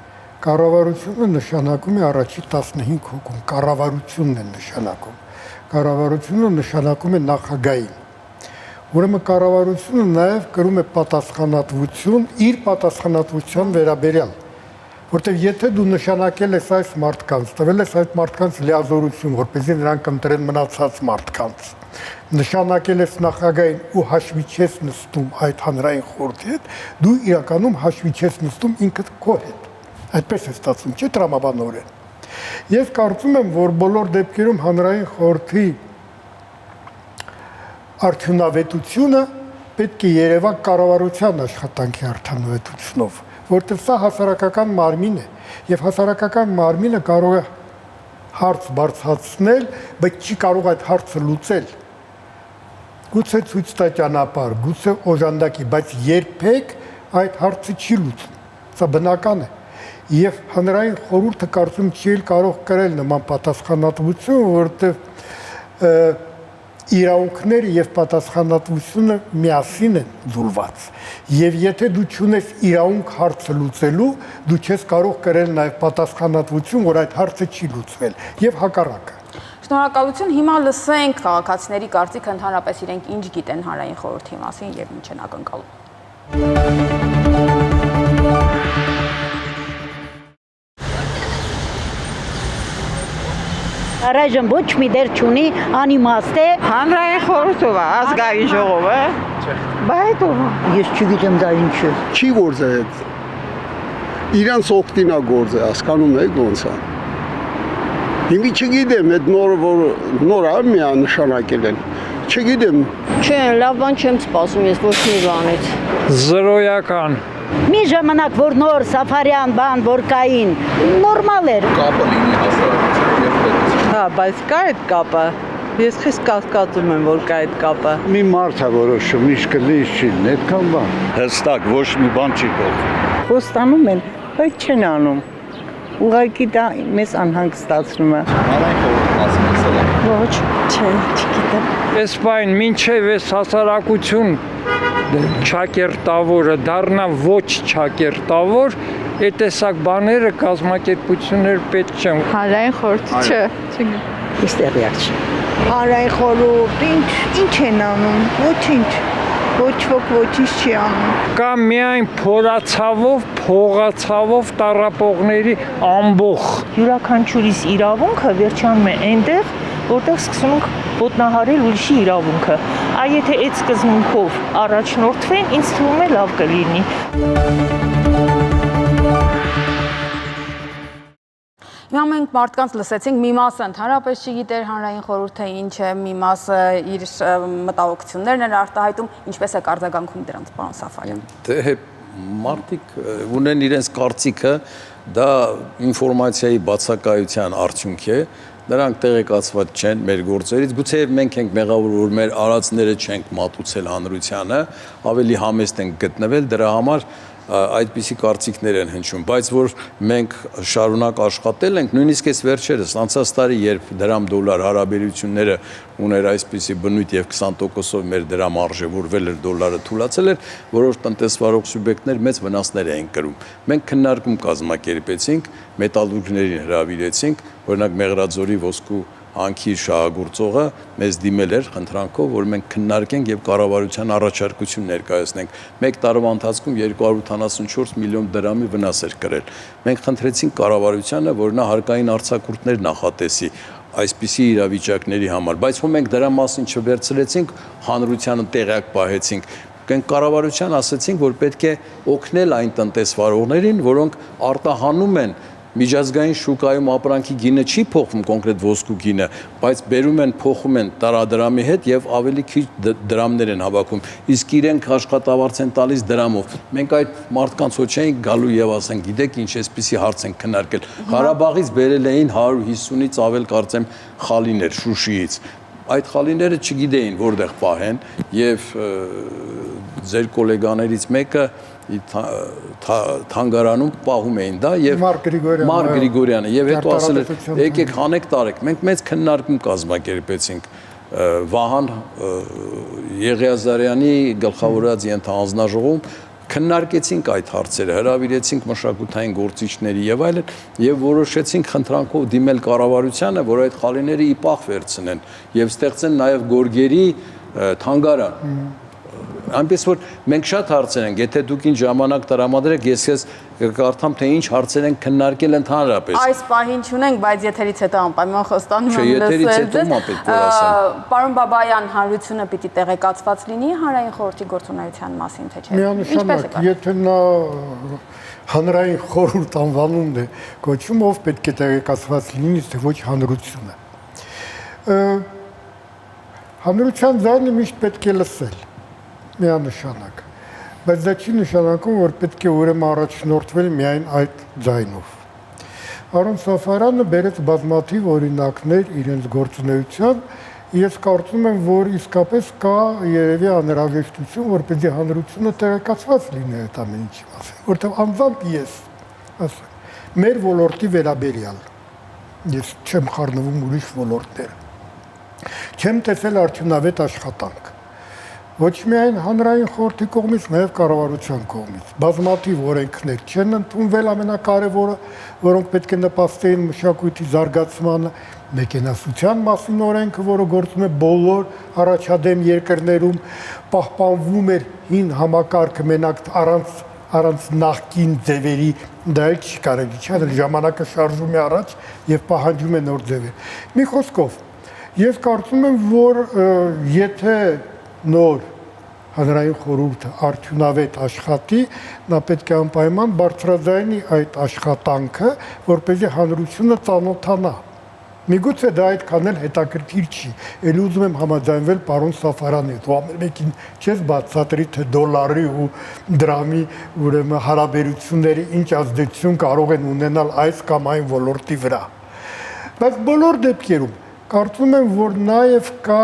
Կառավարությունը նշանակում է առաջի 15 հոգուն, կառավարությունն է նշանակում։ Կառավարությունը նշանակում է նախագահին։ Ուրեմն կառավարությունը նաև կրում է պատասխանատվություն իր պատասխանատվության վերաբերյալ։ Որտեղ եթե դու նշանակել ես այս մարդկանց, տվել ես այդ մարդկանց լիազորություն, որպեսզի նրանք ընտրեն մնացած մարդկանց, նշանակել ես նախագահին ու հաշվի չես նստում այդ հանրային խորհրդի հետ, դու իրականում հաշվի չես նստում ինքդ քո հետ։ Այդպես է ստացվում, չէ՞ տրամաբանորեն։ Ես կարծում եմ, որ բոլոր դեպքերում հանրային խորհրդի արդյունավետությունը պետք է երևա կառավարության աշխատանքի արդյունավետությունով, որտեղ սա հասարակական մարմին է, եւ հասարակական մարմինը կարող է հարց բարձրացնել, բայց չի կարող այդ հարցը լուծել։ Գուցե ցույց տա ճանապարհ, գուցե օժանդակի, բայց երբեք այդ հարցը չի լուծում։ Սա բնական է։ Եվ հանրային խորհուրդը կարծում չի կարող կրել նման պատասխանատվություն, որովհետև իրավունքները եւ պատասխանատվությունը միասին են ձուլված։ Եվ եթե դու չունես իրավունք հարցը լուծելու, դու չես կարող կրել նաեւ պատասխանատվություն, որ այդ հարցը չի լուծվել, եւ հակառակը։ Շնորհակալություն, հիմա լսենք քաղաքացիների կարծիքը ընդհանրապես իրենք ինչ գիտեն հանրային խորհրդի մասին եւ ինչ են ակնկալում։ Առայժմ ոչ մի դեր չունի, անիմաստ է։ Հանրային խորհուրդով է, ազգային ժողովը։ Բայց Ես չգիտեմ դա ինչ է։ Չի գործը այդ։ Իրանց օգտին է գործը, հասկանում եք ոնց է։ Հիմի չգիտեմ, այդ նոր է միանշանակել են։ Չգիտեմ։ Չէ, լավ բան չեմ սպասում ես ոչ մի բանից։ Զրոյական։ Մի ժամանակ որ նոր Սաֆարյան բան որ կային, նորմալ էր։ Կապը լինի հասարակության եւ պետության։ Հա, բայց կա այդ կապը։ Ես խիստ կասկածում եմ, որ կա այդ կապը։ Մի մարդ է որոշում, ինչ կլինի, ինչ չլինի, այդքան բան։ Հստակ ոչ մի բան չի գործում։ Խոստանում են, բայց չեն անում։ Ուղղակի դա մեզ անհանգստացնում է։ Հանրային խորհուրդ մասին ասել եմ։ Ոչ, չէ, չգիտեմ։ Այս բան մինչև այս հասարակություն չակերտավորը դառնա ոչ չակերտավոր, այդ տեսակ բաները կազմակերպություններ պետք չեն։ Հանրային խորհուրդ չէ, չգիտեմ։ Ես տեղյակ չեմ։ Հանրային խորհուրդ, ինչ են անում։ Ոչինչ։ Ոչ ոք ոչինչ չի անում։ Կա միայն փորացավով, փողացավով տառապողների ամբոխ։ Յուրաքանչյուրիս իրավունքը վերջանում է այնտեղ, որտեղ սկսում ենք ոտնահարել ուրիշի իրավունքը։ Այ եթե այդ սկզբունքով առաջնորդվեն, ինձ թվում է լավ կլինի։ Հիմա մենք մարդկանց լսեցինք, մի մասը ընդհանրապես չգիտեր հանրային խորհուրդը ինչ է, մի մասը իր մտահոգություններն են արտահայտում, ինչպես է արձագանքում դրանց, պարոն Սաֆարյան։ Դե մարդիկ ունեն իրենց կարծիքը, դա ինֆորմացիայի բացակայության արդյունք է, նրանք տեղեկացված չեն մեր գործերից, գուցե մենք ենք մեղավոր, որ մեր արածները չենք մատուցել հանրությանը, ավելի համեստ ենք գտնվել, դրա համար այդպիսի կարծիքներ են հնչում, բայց որ մենք շարունակ աշխատել ենք, նույնիսկ այս վերջերս անցած տարի, երբ դրամ-դոլար հարաբերությունները ուներ այսպիսի բնույթ եւ 20%-ով մեր դրամ արժեվորվել էր, դոլարը թուլացել էր, որոշ տնտեսվարող սուբյեկտներ մեծ վնասներ էին կրում։ Մենք քննարկում կազմակերպեցինք, մետալուրգներին հրավիրեցինք, օրինակ Մեղրաձորի ոսկու հանքի շահագործողը մեզ դիմել էր խնդրանքով, որ մենք քննարկենք եւ կառավարության առաջարկություն ներկայացնենք։ Մեկ տարվա ընթացքում 274 միլիոն դրամի վնաս էր կրել։ Մենք խնդրեցինք կառավարությանը, որ նա հարկային արձակուրդներ նախատեսի այսպիսի իրավիճակների համար, բայց ո՞ւմ մենք դրա մասին չվերցրեցինք, հանրությանը տեղյակ պահեցինք։ Կառավարության ասացինք, որ պետք է օգնել այն տնտեսվարողներին, որոնք արտահանում են միջազգային շուկայում ապրանքի գինը չի փոխվում կոնկրետ ոսկու գինը, բայց բերում են, փոխում են տարադրամի հետ եւ ավելի քիչ դրամներ են հավաքում։ Իսկ իրենք աշխատավարձ են տալիս դրամով։ Մենք այդ մարդկանց ոչ էինք գալու եւ ասենք, գիտեք ինչ, այսպիսի հարց են քննարկել։ Ղարաբաղից բերել էին 150-ից ավել կարծեմ խալիներ Շուշիից։ Այդ խալիները չգիտեին որտեղ պահեն եւ ձեր գոլեգաներից մեկը թանգարանում պահում էին դա եւ Մարկ Գրիգորյանը եւ հետո ասել էր եկեք հանեք տարեք մենք մեծ քննարկում կազմակերպեցինք Վահան Եղիազարյանի գլխավորած ենթահանձնաժողովում քննարկեցինք այդ հարցերը, հրավիրեցինք մշակութային գործիչների եւ այլն եւ որոշեցինք խնդրանքով դիմել կառավարությանը, որ այդ խալիները ի պահ վերցնեն եւ ստեղծեն նաեւ գորգերի թանգարան։ Այնպես որ մենք շատ հարցեր ենք, եթե դուք ինչ ժամանակ տրամադրեք, ես կարդամ թե ինչ հարցեր են քննարկել ընդհանրապես։ Այս պահին չունենք, բայց եթերից հետո անպայման խոստանում եմ լսել ձեզ։ Պարոն Բաբայան, հանրությունը պիտի տեղեկացված լինի հանրային խորհրդի գործունեության մասին, թե չէ։ Միանշանակ, եթե նա հանրային խորհուրդ անվանումն է կոչվում, ով պետք է տեղեկացված լինի, թե ոչ հանրությունը։ Հանրության ձայնը միշտ պետք է լսել։ Միանշանակ, բայց դա չի նշանակում, որ պետք է ուրեմն առաջնորդվել միայն այդ ձայնով։ Պարոն Սաֆարյանը բերեց բազմաթիվ օրինակներ իրենց գործունեության, ես կարծում եմ, որ իսկապես կա երևի անհրաժեշտություն, որպեսզի հանրությունը տեղեկացված լինի այդ ամեն ինչի մասին, որտեղ անձամբ ես, ասեմ, մեր ոլորտի վերաբերյալ, ես չեմ խառնվում ուրիշ ոլորտները, չեմ տեսել արդյունավետ աշխատանք։ Ոչ միայն հանրային խորհրդի կողմից, նաև կառավարության կողմից։ Բազմաթիվ օրենքներ չեն ընդունվել, ամենակարևորը, որոնք պետք է նպաստեին մշակույթի զարգացմանը, մեքենասության մասին օրենքը, որը գործում է բոլոր առաջադեմ երկրներում, պահպանվում էր հին համակարգը մենակ առանց առանց նախկին ձևերի դա էլ չի կարելի, չէ՞, ժամանակը շարժում է առաջ եւ պահանջում է նոր ձևեր։ Մի խոսքով, ես կարծում եմ, որ եթե նոր հանրային խորհուրդը արդյունավետ աշխատի, նա պետք է անպայման բարձրաձայնի այդ աշխատանքը, որպեսզի հանրությունը ծանոթանա։ Միգուցե դա այդքան էլ հետաքրքիր չի։ Էլ ուզում եմ համաձայնվել պարոն Սաֆարյանի հետ, ու ամեն մեկին չես բացատրի, թե դոլարի ու դրամի ուրեմն հարաբերությունները ինչ ազդեցություն կարող են ունենալ այս կամ այն ոլորտի վրա։ Բայց բոլոր դեպքերում կարծում եմ, որ նաև կա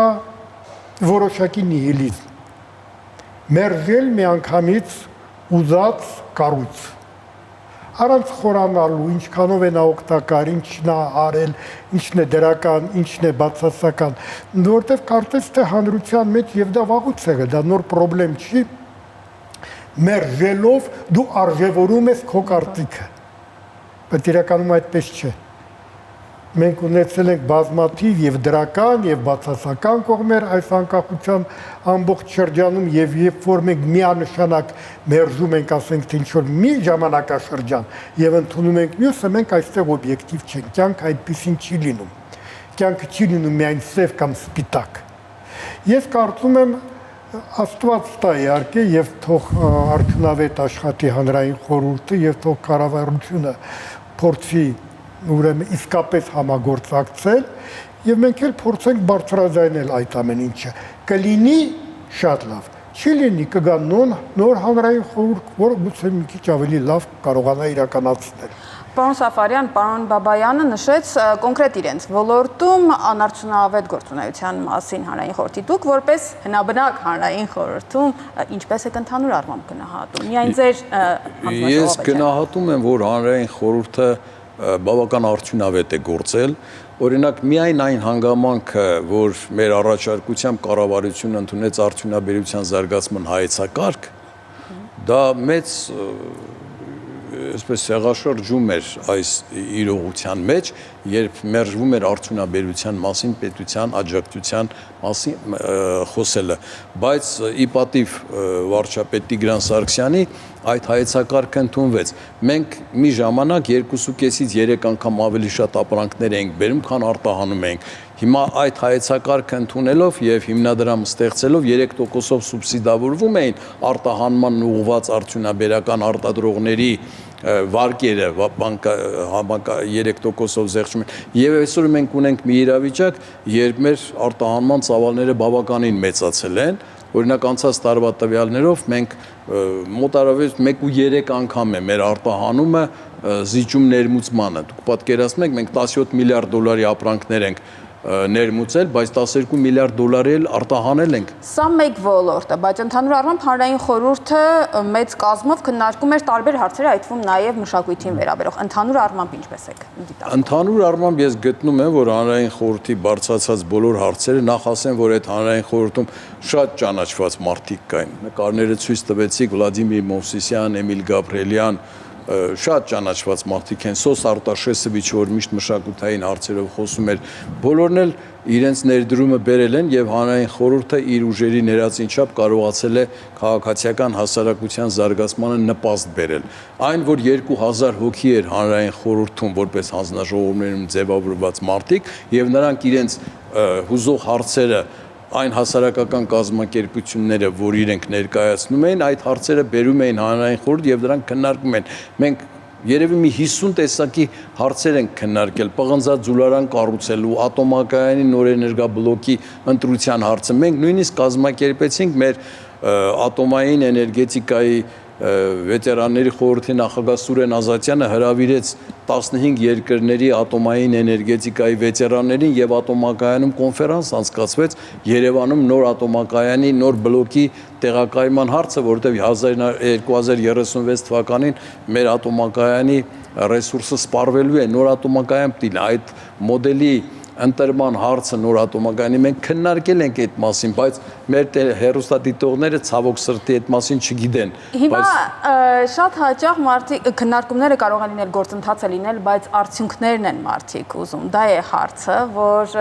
որոշակի նիհիլիզմ։ Մերժել միանգամից ուզած կառույց։ Առանց խորանալու, ինչքանով է նա օգտակար, ինչն է արել, ինչն է դրական, ինչն է բացասական, որտեղ կարծես թե հանրության մեջ եւ դա վաղուց եղել, դա նոր խնդրեմ չի, մերժելով դու արժևորում ես քո կարծիքը։ Բայց իրականում այդպես չէ։ Մենք ունեցել ենք բազմաթիվ եւ դրական եւ բացասական կողմեր այս անկախության ամբողջ շրջանում եւ երբ որ մենք միանշանակ մերժում ենք, ասենք թե ինչ-որ մի ժամանակաշրջան եւ ընդունում ենք մյուսը, մենք այստեղ օբյեկտիվ չենք։ Կյանքը այդպեսին չի լինում։ Կյանքը չի լինում միայն սև կամ սպիտակ։ Ես կարծում եմ Աստված տա իհարկե եւ թող արդյունավետ աշխատի հանրային խորհուրդը եւ թող կառավարությունը փորձի ուրեմն իսկապես համագործակցել եւ մենք էլ փորձենք բարձրաձայնել այդ ամեն ինչը։ Կլինի շատ լավ, չի լինի կգա նոր հանրային խորհուրդ, որը գուցե մի քիչ ավելի լավ կարողանա իրականացնել։ Պարոն Սաֆարյան, պարոն Բաբայանը նշեց կոնկրետ իրենց ոլորտում անարդյունավետ գործունեության մասին հանրային խորհրդի դուք որպես հնաբնակ հանրային խորհրդում ինչպես եք ընդհանուր առմամբ գնահատում։ Միայն ձեր Ես գնահատում եմ, որ հանրային խորհուրդը բավական արդյունավետ է գործել, օրինակ միայն այն հանգամանքը, որ մեր առաջարկությամբ կառավարությունը ընդունեց արդյունաբերության զարգացման հայեցակարգ, դա մեծ այսպես սեղաշրջում էր այս իրողության մեջ, երբ մերժվում էր արդյունաբերության մասին, պետության աջակցության մասին խոսելը, բայց ի պատիվ վարչապետ Տիգրան Սարգսյանի այդ հայեցակարգը ընդունվեց։ Մենք մի ժամանակ 2.5-ից 3 անգամ ավելի շատ ապրանքներ էինք բերում, քան արտահանում էինք։ Հիմա այդ հայեցակարգը ընդունելով եւ հիմնադրամ ստեղծելով 3%-ով սուբսիդավորվում էին արտահանման ուղղված արդյունաբերական արտադրողների վարկերը, բանկա 3%-ով զեղչում են։ Եվ այսօր մենք ունենք մի իրավիճակ, երբ մեր արտահանման ծավալները բավականին մեծացել են։ Օրինակ անցած տարվա տվյալներով մենք մոտարավետ 1.3 անգամ է մեր արտահանումը զիջում ներմուծմանը։ Դուք պատկերացնում եք, մենք 17 միլիարդ դոլարի ապրանքներ ենք ներմուծել, բայց 12 միլիարդ դոլարի էլ արտահանել ենք։ Սա մեկ ոլորտ է, բայց ընդհանուր առմամբ հանրային խորհուրդը մեծ կազմով քննարկում էր տարբեր հարցեր, այդ թվում նաև մշակույթին վերաբերող։ Ընդհանուր առմամբ ինչպես եք դիտարկում։ Ընդհանուր առմամբ ես գտնում եմ, որ հանրային խորհրդի բարձրացած բոլոր հարցերը, նախ ասեմ, որ այդ հանրային խորհրդում շատ ճանաչված մարդիկ կային։ Նկարները ցույց տվեցիք Վլադիմիր Մովսիսյան, Էմիլ Գաբրիելյան, շատ ճանաչված մարդիկ են, Սոս Արտաշեսովիչ, որ միշտ մշակութային հարցերով խոսում էր, բոլորն էլ իրենց ներդրումը բերել են եւ հանրային խորհուրդը իր ուժերի ներածին չափ կարողացել է քաղաքացիական հասարակության զարգացմանը նպաստ բերել։ Այն, որ 2000 հոգի էր հանրային խորհրդում որպես հանձնաժողովներում ձևավորված մարդիկ եւ նրանք իրենց հուզող հարցերը այն հասարակական կազմակերպությունները, որ իրենք ներկայացնում էին, այդ հարցերը բերում էին հանրային խորհուրդ եւ դրանք քննարկում են։ Մենք երևի մի 50 տեսակի հարցեր ենք քննարկել, պղնձած ձուլարան կառուցելու, ատոմակայանի նոր էներգաբլոկի ընտրության հարցը։ Մենք նույնիսկ կազմակերպեցինք մեր ատոմային էներգետիկայի վետերանների խորհրդի նախագահ Սուրեն Ազատյանը հրավիրեց 15 երկրների ատոմային էներգետիկայի վետերաններին եւ ատոմակայանում կոնֆերանս անցկացվեց Երևանում նոր ատոմակայանի նոր բլոկի տեղակայման հարցը, որտեղ 2036 թվականին մեր ատոմակայանի ռեսուրսը սպառվելու է, նոր ատոմակայան պիտի այդ մոդելի ընտրման հարցը նոր ատոմակայանի մենք քննարկել ենք այդ մասին, բայց մեր հեռուստադիտողները ցավոք սրտի այդ մասին չգիտեն։ Հիմա շատ հաճախ մարդիկ քննարկումները կարող են լինել, գործընթաց է լինել, բայց արդյունքներն են մարդիկ ուզում։ Դա է հարցը, որ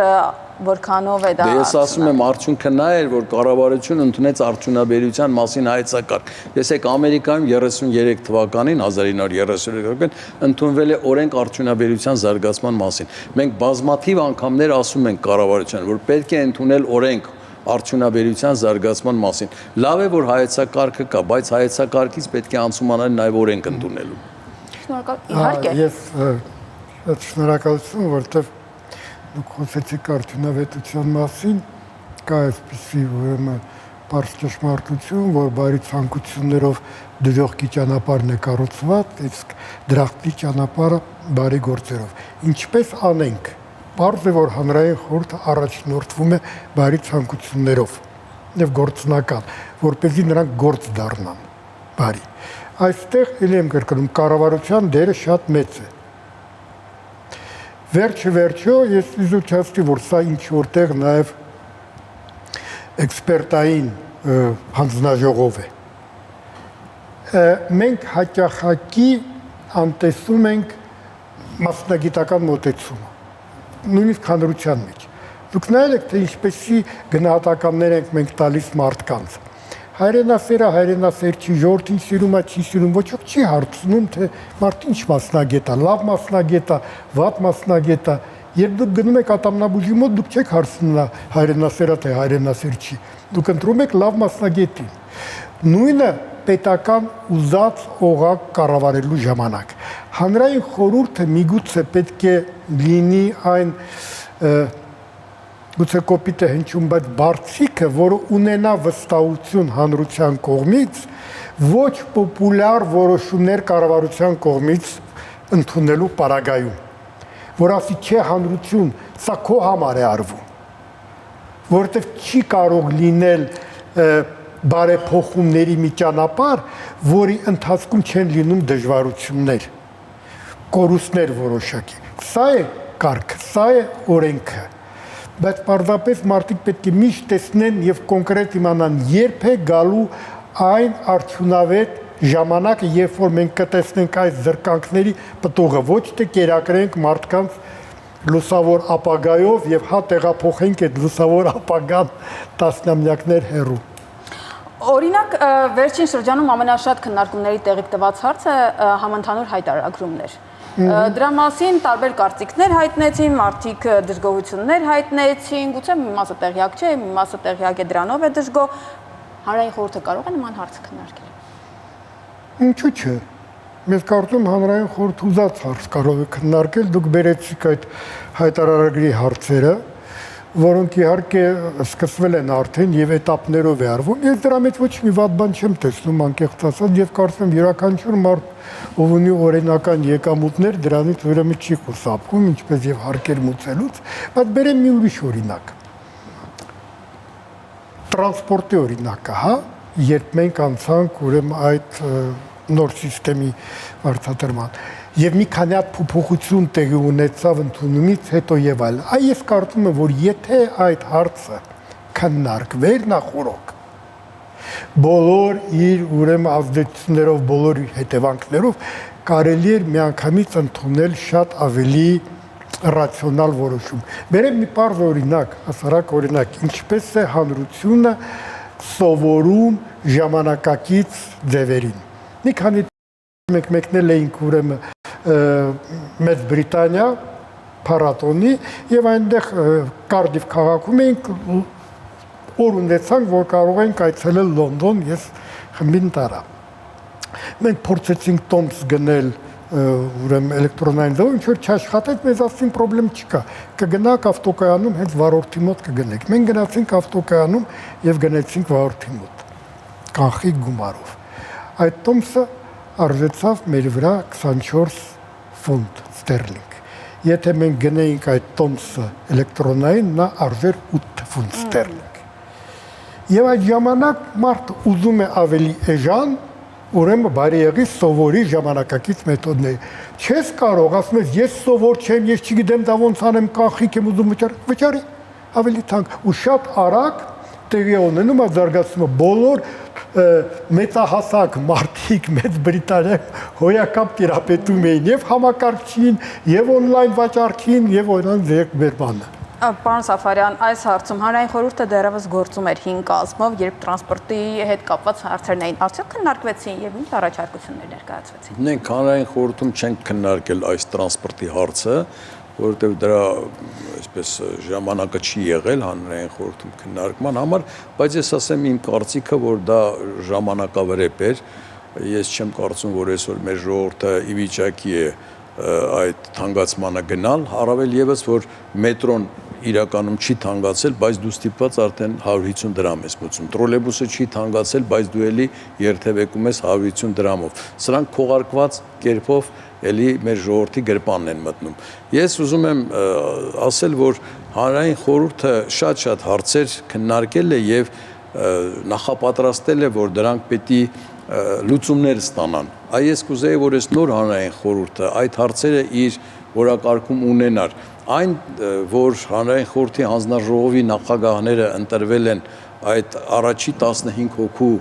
որքանով է դա։ Դե ես ասում եմ արդյունքը նա էր, որ կառավարությունը ընդունեց արդյունաբերության մասին հայեցակարգ։ Տեսեք, Ամերիկայում 33 թվականին 1933 թվականին ընդունվել է օրենք արդյունաբերության զարգացման մասին։ Մենք բազմաթիվ անգամներ ասում ենք կառավարությանը, որ պետք է ընդունել օրենք արդյունաբերության զարգացման մասին։ Լավ է, որ հայեցակարգը կա, բայց հայեցակարգից պետք է անցումանալ նաև օրենք ընդունելու։ Շնորհակալ, իհարկե։ Ես շնորհակալություն, որտեղ դուք խոսեցիք արդյունավետության մասին, կա այսպիսի ուրեմն պարզ ճշմարտություն, որ բարի ցանկություններով դժոխքի ճանապարհն է կառուցված, իսկ դրախտի ճանապարհը բարի գործերով։ Ինչպես անենք, պարզ է, որ հանրային խորհուրդը առաջնորդվում է բարի ցանկություններով եւ գործնական, որպեսզի նրանք գործ դառնան բարի։ Այստեղ ելի եմ կրկնում, կառավարության դերը շատ մեծ է։ Վերջը ես իզուչացի, որ սա ինչ որտեղ նաև էքսպերտային հանձնաժողով է։ Մենք հաճախակի անտեսում ենք մասնագիտական մոտեցումը, նույնիսկ հանրության մեջ։ Դուք նայել եք, թե ինչպեսի գնահատականներ ենք մենք տալիս մարդկանց։ Հայրենասերը, հայրենասեր չի, ժողովրդին սիրում է, չի սիրում, ոչ ոք չի հարցնում, թե մարդ ինչ մասնագետ է, լավ մասնագետ է, վատ մասնագետ է։ Երբ դուք գնում եք ատամնաբուժի մոտ, դուք չեք հարցնում նա հայրենասեր է, թե հայրենասեր չի։ Դուք ընտրում եք լավ մասնագետին։ Նույնը պետական ուզած օղակ կառավարելու ժամանակ։ Հանրային խորհուրդը միգուցե պետք է լինի այն գուցե կոպիտ է հնչում, բայց բարձիկը, որը ունենա վստահություն հանրության կողմից, ոչ պոպուլյար որոշումներ կառավարության կողմից ընդունելու պարագայում, որ ասի չէ հանրություն, սա քո համար է արվում, որովհետև չի կարող լինել բարեփոխումների մի ճանապարհ, որի ընթացքում չեն լինում դժվարություններ, կորուստներ որոշակի։ Սա է կարգը, սա է օրենքը։ Բայց պարզապես մարդիկ պետք է միշտ տեսնեն եւ կոնկրետ իմանան, երբ է գալու այն արդյունավետ ժամանակը, երբ որ մենք կտեսնենք այս զրկանքների պտուղը, ոչ թե կերակրենք մարդկանց լուսավոր ապագայով եւ հա տեղափոխենք այդ լուսավոր ապագան տասնամյակներ հեռու։ Օրինակ, վերջին շրջանում ամենաշատ քննարկումների տեղիք տված հարցը համընդհանուր հայտարարումներ։ Դրա մասին տարբեր կարծիքներ հայտնեցին, մարդիկ դժգոհություններ հայտնեցին, գուցե մի մասը տեղյակ չէ, մի մասը տեղյակ է, դրանով է դժգոհ։ Հանրային խորհուրդը կարող է նման հարց քննարկել։ Ինչու՞ չէ։ Ես կարծում հանրային խորհուրդ ուզած հարց կարող է քննարկել, դուք բերեցիք այդ հայտարարագրի հարցերը, որոնք իհարկե սկսվել են արդեն եւ էտապներով է արվում։ Ես դրա մեջ ոչ մի վատ բան չեմ տեսնում, անկեղծ ասած, եւ կարծում եմ յուրաքանչյուր մարդ, ով ունի օրինական եկամուտներ, դրանից ուրեմն չի խուսափում, ինչպես եւ հարկեր մուծելուց, բայց բերեմ մի ուրիշ օրինակ։ Տրանսպորտի օրինակը, հա, երբ մենք անցանք ուրեմն այդ նոր համակարգի վարչատրման եւ մի քանի հատ փոփոխություն տեղի ունեցավ ընդունումից հետո եւ այլ։ Այս կարծում եմ, որ եթե այդ հարցը քննարկվեր նախորոք, բոլոր իր ուրեմն ազդեցություններով, բոլոր իր հետևանքներով կարելի էր միանգամից ընդունել շատ ավելի ռացիոնալ որոշում։ Բերեմ մի պարզ օրինակ, հասարակ օրինակ, ինչպես է հանրությունը սովորում ժամանակակից ձևերին։ Մի քանի մենք մեկնել էինք ուրեմն Մեծ Բրիտանիա փառատոնի եւ այնտեղ Կարդիֆ քաղաքում էինք օր ունեցանք, որ կարող ենք այցելել Լոնդոն, ես խմբին տարա։ Մենք փորձեցինք տոմս գնել ուրեմն էլեկտրոնային ձևով, ինչ որ չաշխատեց, մեզ ասին պրոբլեմ չկա։ Կգնաք ավտոկայանում հենց վարորդի մոտ կգնեք։ Մենք գնացինք ավտոկայանում եւ գնացինք վարորդի մոտ կանխիկ գումարով։ Այդ տոմսը արժեցավ մեր վրա 24 ֆունտ ստերլինգ։ Եթե մենք գնեինք այդ տոմսը էլեկտրոնային, նա արժեր 8 ֆունտ ստերլինգ։ Եվ այդ ժամանակ մարդը ուզում է ավելի էժան, ուրեմն բարի եղի սովորի ժամանակակից մեթոդներ։ Չես կարող, ասում ես, ես սովոր չեմ, ես չգիտեմ դա ոնց անեմ, կանխիկ եմ ուզում վճարի, ավելի թանկ ու շատ արագ տեղի ունենում է զարգացումը բոլոր մեծահասակ մարդիկ Մեծ Բրիտանիայում հոյակապ տիրապետում էին եւ համակարգչին, եւ օնլայն վաճառքին, եւ օրինակ ձեռքբերմանը։ Պարոն Սաֆարյան, այս հարցում հանրային խորհուրդը դեռևս գործում էր 5 կազմով, երբ տրանսպորտի հետ կապված հարցերն էին արդյոք քննարկվեցին եւ ինչ առաջարկություններ ներկայացվեցին։ Մենք հանրային խորհրդում չենք քննարկել այս տրանսպորտի հարցը, որովհետեւ դրա այսպես ժամանակը չի եղել հանրային խորհրդում քննարկման համար, բայց ես ասեմ իմ կարծիքը, որ դա ժամանակավրեպ էր։ Ես չեմ կարծում, որ այսօր մեր ժողովուրդը ի վիճակի է այդ թանկացմանը գնալ, առավել եւս որ մետրոն իրականում չի թանկացել, բայց դու ստիպված արդեն 150 դրամ ես մուծում։ Տրոլեյբուսը չի թանկացել, բայց դու էլի երթևեկում ես 150 դրամով։ Սրանք քողարկված կերպով էլի մեր ժողովրդի գրպանն են մտնում։ Ես ուզում եմ ասել, որ հանրային խորհուրդը շատ հարցեր քննարկել է եւ նախապատրաստել է, որ դրանք պետք է լուծումներ ստանան։ Այս կուզեի, որ այս նոր հանրային խորհուրդը այդ հարցերը իր որակարգում ունենար։ Այն, որ հանրային խորհրդի հանձնաժողովի նախագահները ընտրվել են այդ առաջի 15 հոգու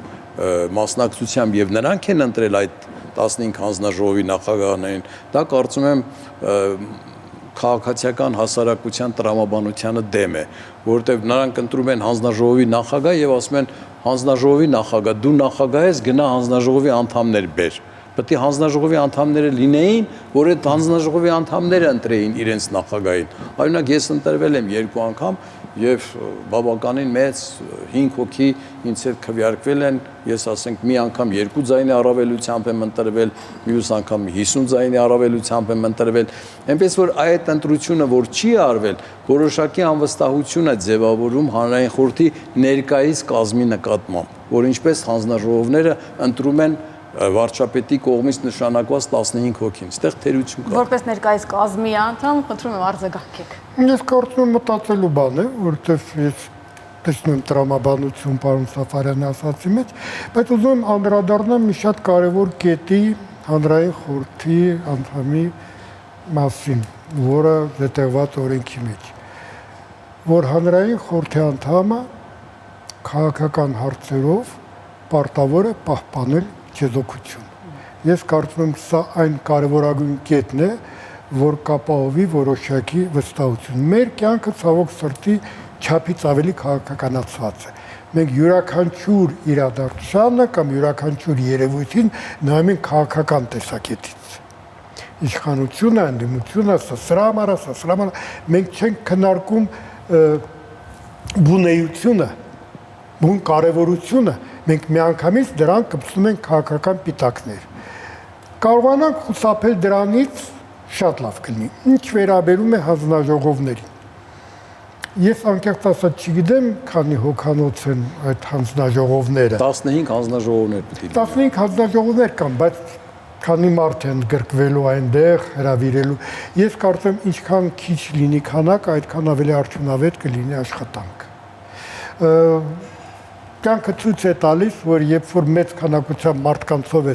մասնակցությամբ եւ նրանք են ընտրել այդ 15 հանձնաժողովի նախագահներին, դա կարծում եմ քաղաքացիական հասարակության տրամաբանությանը դեմ է, որովհետեւ նրանք ընտրում են հանձնաժողովի նախագահ եւ ասում են հանձնաժողովի նախագահ, դու նախագահ ես, գնա հանձնաժողովի անդամներ բեր։ Պետք է հանձնաժողովի անդամները լինեին, որ այդ հանձնաժողովի անդամները ընտրեին իրենց նախագահին։ Օրինակ ես ընտրվել եմ 2 անգամ եւ բավականին մեծ 5 հոգի ինձ հետ քվեարկվել են, ես ասենք մի անգամ 2 ձայնի առավելությամբ եմ ընտրվել, մյուս անգամ 50 ձայնի առավելությամբ եմ ընտրվել, այնպես որ այդ ընտրությունը որ չի արվել, որոշակի անվստահություն է ձևավորում հանրային խորհրդի ներկայիս կազմի նկատմամբ, որ ինչպես հանձնաժողովները ընտրում են վարչապետի կողմից նշանակված 15 հոգին, այստեղ թերություն կա։ Որպես ներկայիս կազմի անդամ, խնդրում եմ արձագանքեք։ Ես կարծում եմ մտածելու բան է, որովհետև ես տեսնում տրամաբանություն պարոն Սաֆարյանի ասացի մեջ, բայց ուզում եմ անդրադառնամ մի շատ կարևոր կետի հանրային խորհրդի անդամի մասին, որը զետեղված օրենքի մեջ, որ հանրային խորհրդի անդամը քաղաքական հարցերով պարտավոր է պահպանել չեզոքություն։ Ես կարծում եմ սա այն կարևորագույն կետն է, որ կապահովի որոշակի վստահություն։ Մեր կյանքը ցավոք սրտի չափից ավելի քաղաքականացված է։ Մենք յուրաքանչյուր իրադարձությանը կամ յուրաքանչյուր երևույթին նայում ենք քաղաքական տեսակետից։ Իշխանությունը, ընդդիմությունը, սասրամարա, մենք չենք քննարկում բունեությունը, բուն կարևորությունը, մենք միանգամից դրան կպցնում ենք քաղաքական պիտակներ։ Կարողանանք խուսափել դրանից շատ լավ կլինի։ Ինչ վերաբերում է հանձնաժողովներին։ Ես անկեղծ ասած չգիտեմ, քանի հոգանոց են այդ հանձնաժողովները։ 15 հանձնաժողովներ պետք է։ 15 հանձնաժողովներ կան, բայց քանի մարդ են գրկվելու այնտեղ, հրավիրելու։ Ես կարծում եմ, ինչքան քիչ լինի քանակ, այդքան ավելի արդյունավետ կլինի աշխատանքը։ Կյանքը ցույց է տալիս, որ երբ որ մեծ քանակությամբ մարդկանցով է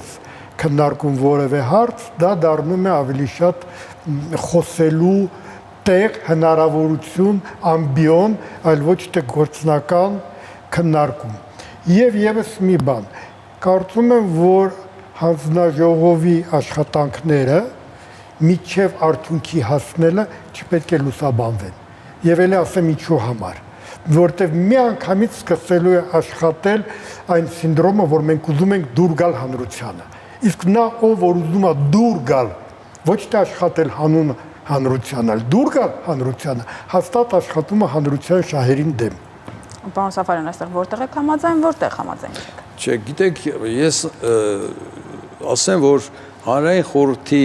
քննարկում որևէ հարց, դա դառնում է ավելի շատ խոսելու տեղ, հնարավորություն, ամբիոն, այլ ոչ թե գործնական քննարկում։ Եվ եւս մի բան, կարծում եմ, որ հանձնաժողովի աշխատանքները միջև արդյունքի հասնելը չպետք է լուսաբանվեն։ Եվ ելի ասեմ ինչու համար, որտեղ միանգամից սկսելու է աշխատել այն սինդրոմը, որ մենք ուզում ենք դուր գալ հանրությանը։ Իսկ նա, ով որ ուզում է դուր գալ, ոչ թե աշխատել հանուն հանրությանը, այլ դուր գալ հանրությանը, հաստատ աշխատում է հանրության շահերին դեմ։ Պարոն Սաֆարյան, այստեղ որտեղ եք համաձայն, որտեղ համաձայն չեք։ Չէ, գիտեք, ես ասեմ, որ հանրային խորհրդի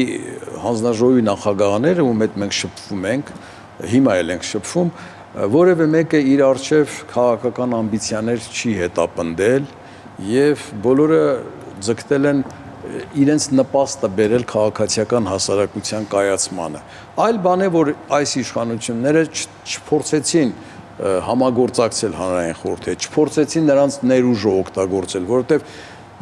հանձնաժողովի նախագահները, ում հետ մենք շփվում ենք, հիմա էլ ենք շփվում, որևէ մեկը իր արժև քաղաքական ամբիցիաներ չի հետապնդել եւ բոլորը ձգտել են իրենց նպաստը բերել քաղաքացիական հասարակության կայացմանը։ Այլ բան է, որ այս իշխանությունները չփորձեցին համագործակցել հանրային խորհրդի հետ, չփորձեցին նրանց ներուժը օգտագործել, որովհետեւ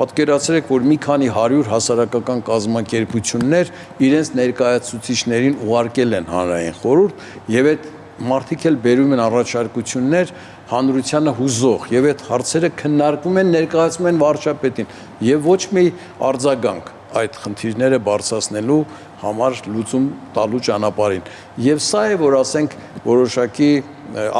պատկերացրեք, որ մի քանի 100 հասարակական կազմակերպություններ իրենց ներկայացուցիչներին ուղարկել են հանրային խորհուրդ եւ այդ մարդիկ էլ բերում են առաջարկություններ հանրությանը հուզող եւ այդ հարցերը քննարկում են, ներկայացում են վարչապետին եւ ոչ մի արձագանք։ այդ խնդիրները բարձրացնելու համար լուծում տալու ճանապարհին։ Եվ սա է, որ ասենք որոշակի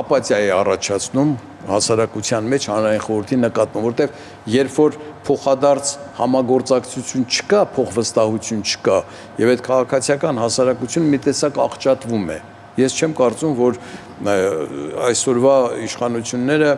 ապաթիա է առաջացնում հասարակության մեջ հանրային խորհրդի նկատմամբ, որտեղ երբ որ փոխադարձ համագործակցություն չկա, փոխվստահություն չկա, եւ այդ քաղաքացիական հասարակությունը մի տեսակ աղճատվում է։ Ես չեմ կարծում, որ այսօրվա իշխանությունները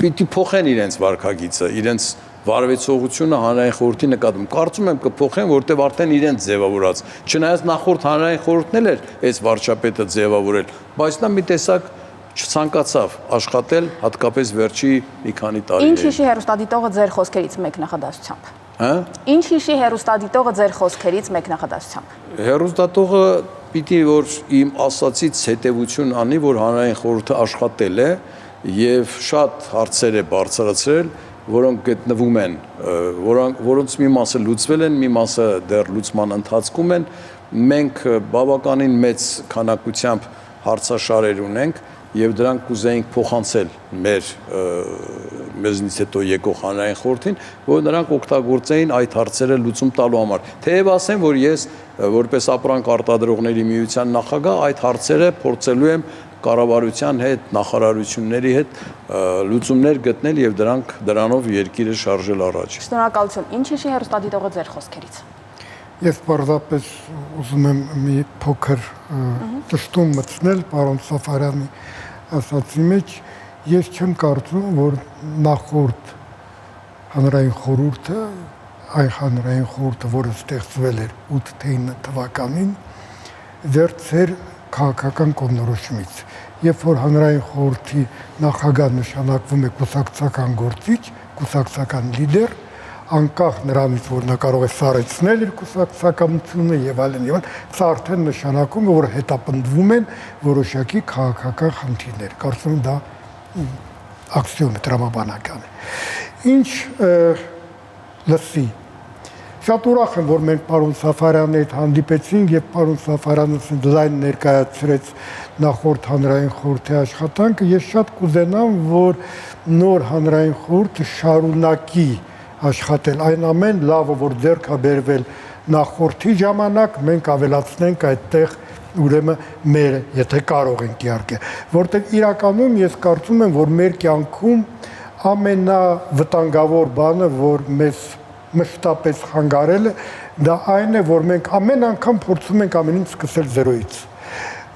պիտի փոխեն իրենց վարքագիծը, իրենց վարվեցողությունը հանրային խորհրդի նկատմամբ։ Կարծում եմ կփոխեն, որտեղ արդեն իրենց ձևավորած։ Չնայած նախորդ հանրային խորհուրդն էլ էր այս վարչապետը ձևավորել, բայց նա մի տեսակ չցանկացավ աշխատել հատկապես վերջի մի քանի տարիներին։ Ինչ հիշի հերոստատիտողը ձեր խոսքերից մեկ նախադասությամբ։ Հա? Ինչ հիշի հերոստատիտողը ձեր խոսքերից մեկ նախադասությամբ։ Հերոստատողը պիտի որ իմ ասացից հետևություն անի, որ հանրային խորհուրդը աշխատել է եւ շատ հարցեր է բարձրացրել, որոնք գտնվում են, որոնց մի մասը լուծվել են, մի մասը դեռ լուծման ընթացքում են։ Մենք բավականին մեծ քանակությամբ հարցաշարեր ունենք եւ դրանք կուզեինք փոխանցել մեզնից հետո եկող հանրային խորհրդին, որ նրանք օգտագործեին այդ հարցերը լուծում տալու համար։ Թեև ասեմ, որ ես որպես ապրանք արտադրողների միության նախագահ այդ հարցերը փորձելու եմ կառավարության հետ, նախարարությունների հետ լուծումներ գտնել եւ դրանով երկիրը շարժել առաջ։ Շնորհակալություն։ Ինչ հիշի հերոստատիտողը ձեր խոսքերից։ Ես պարզապես ուզում եմ մի փոքր ճշտում մտցնել պարոն Սաֆարյանի ասացի մեջ, ես չեմ կարծում, որ նախորդ հանրային խորհուրդը, այն հանրային խորհուրդը, որը ստեղծվել էր 8-9 թվականին, վերցեր քաղաքական կողմնորոշումից։ Երբ որ հանրային խորհրդի նախագահ նշանակվում է կուսակցական գործիչ, կուսակցական լիդեր, անկախ նրանից, որ նա կարող է սառեցնել իր կուսակցականությունը եւ այլն, սա արդեն նշանակում է, որ հետապնդվում են որոշակի քաղաքական խնդիրներ։ Կարծում եմ դա ակսիոմ է, տրամաբանական է։ Ինչ լսի։ Շատ ուրախ եմ, որ մենք պարոն Սաֆարյանի հետ հանդիպեցինք եւ պարոն Սաֆարյանը լայն ներկայացրեց նախորդ հանրային խորհրդի աշխատանքը։ Ես շատ կուզենամ, որ նոր հանրային խորհուրդը շարունակի աշխատել այն ամեն լավը, որ ձեռք է բերվել նախորդի ժամանակ, մենք ավելացնենք այդտեղ ուրեմն մեր, եթե կարող ենք իհարկե, որտեղ իրականում ես կարծում եմ, որ մեր կյանքում ամենավտանգավոր բանը, որ մեզ մշտապես խանգարել է, դա այն է, որ մենք ամեն անգամ փորձում ենք ամեն ինչ սկսել զերոյից։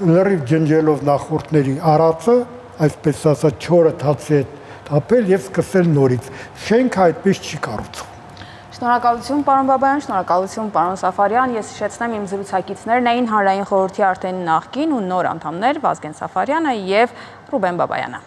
Լրիվ ջնջելով նախորդների արածը, այսպես ասած, չորը թացի հետ թափել եւ սկսել նորից։ Շենքը այդպես չի կառուցվում։ Շնորհակալություն պարոն Բաբայան, շնորհակալություն պարոն Սաֆարյան։ Ես հիշեցնեմ իմ զրուցակիցներն էին հանրային խորհրդի արդեն նախկին ու նոր անդամներ Վազգեն Սաֆարյանը եւ Ռուբեն Բաբայանը։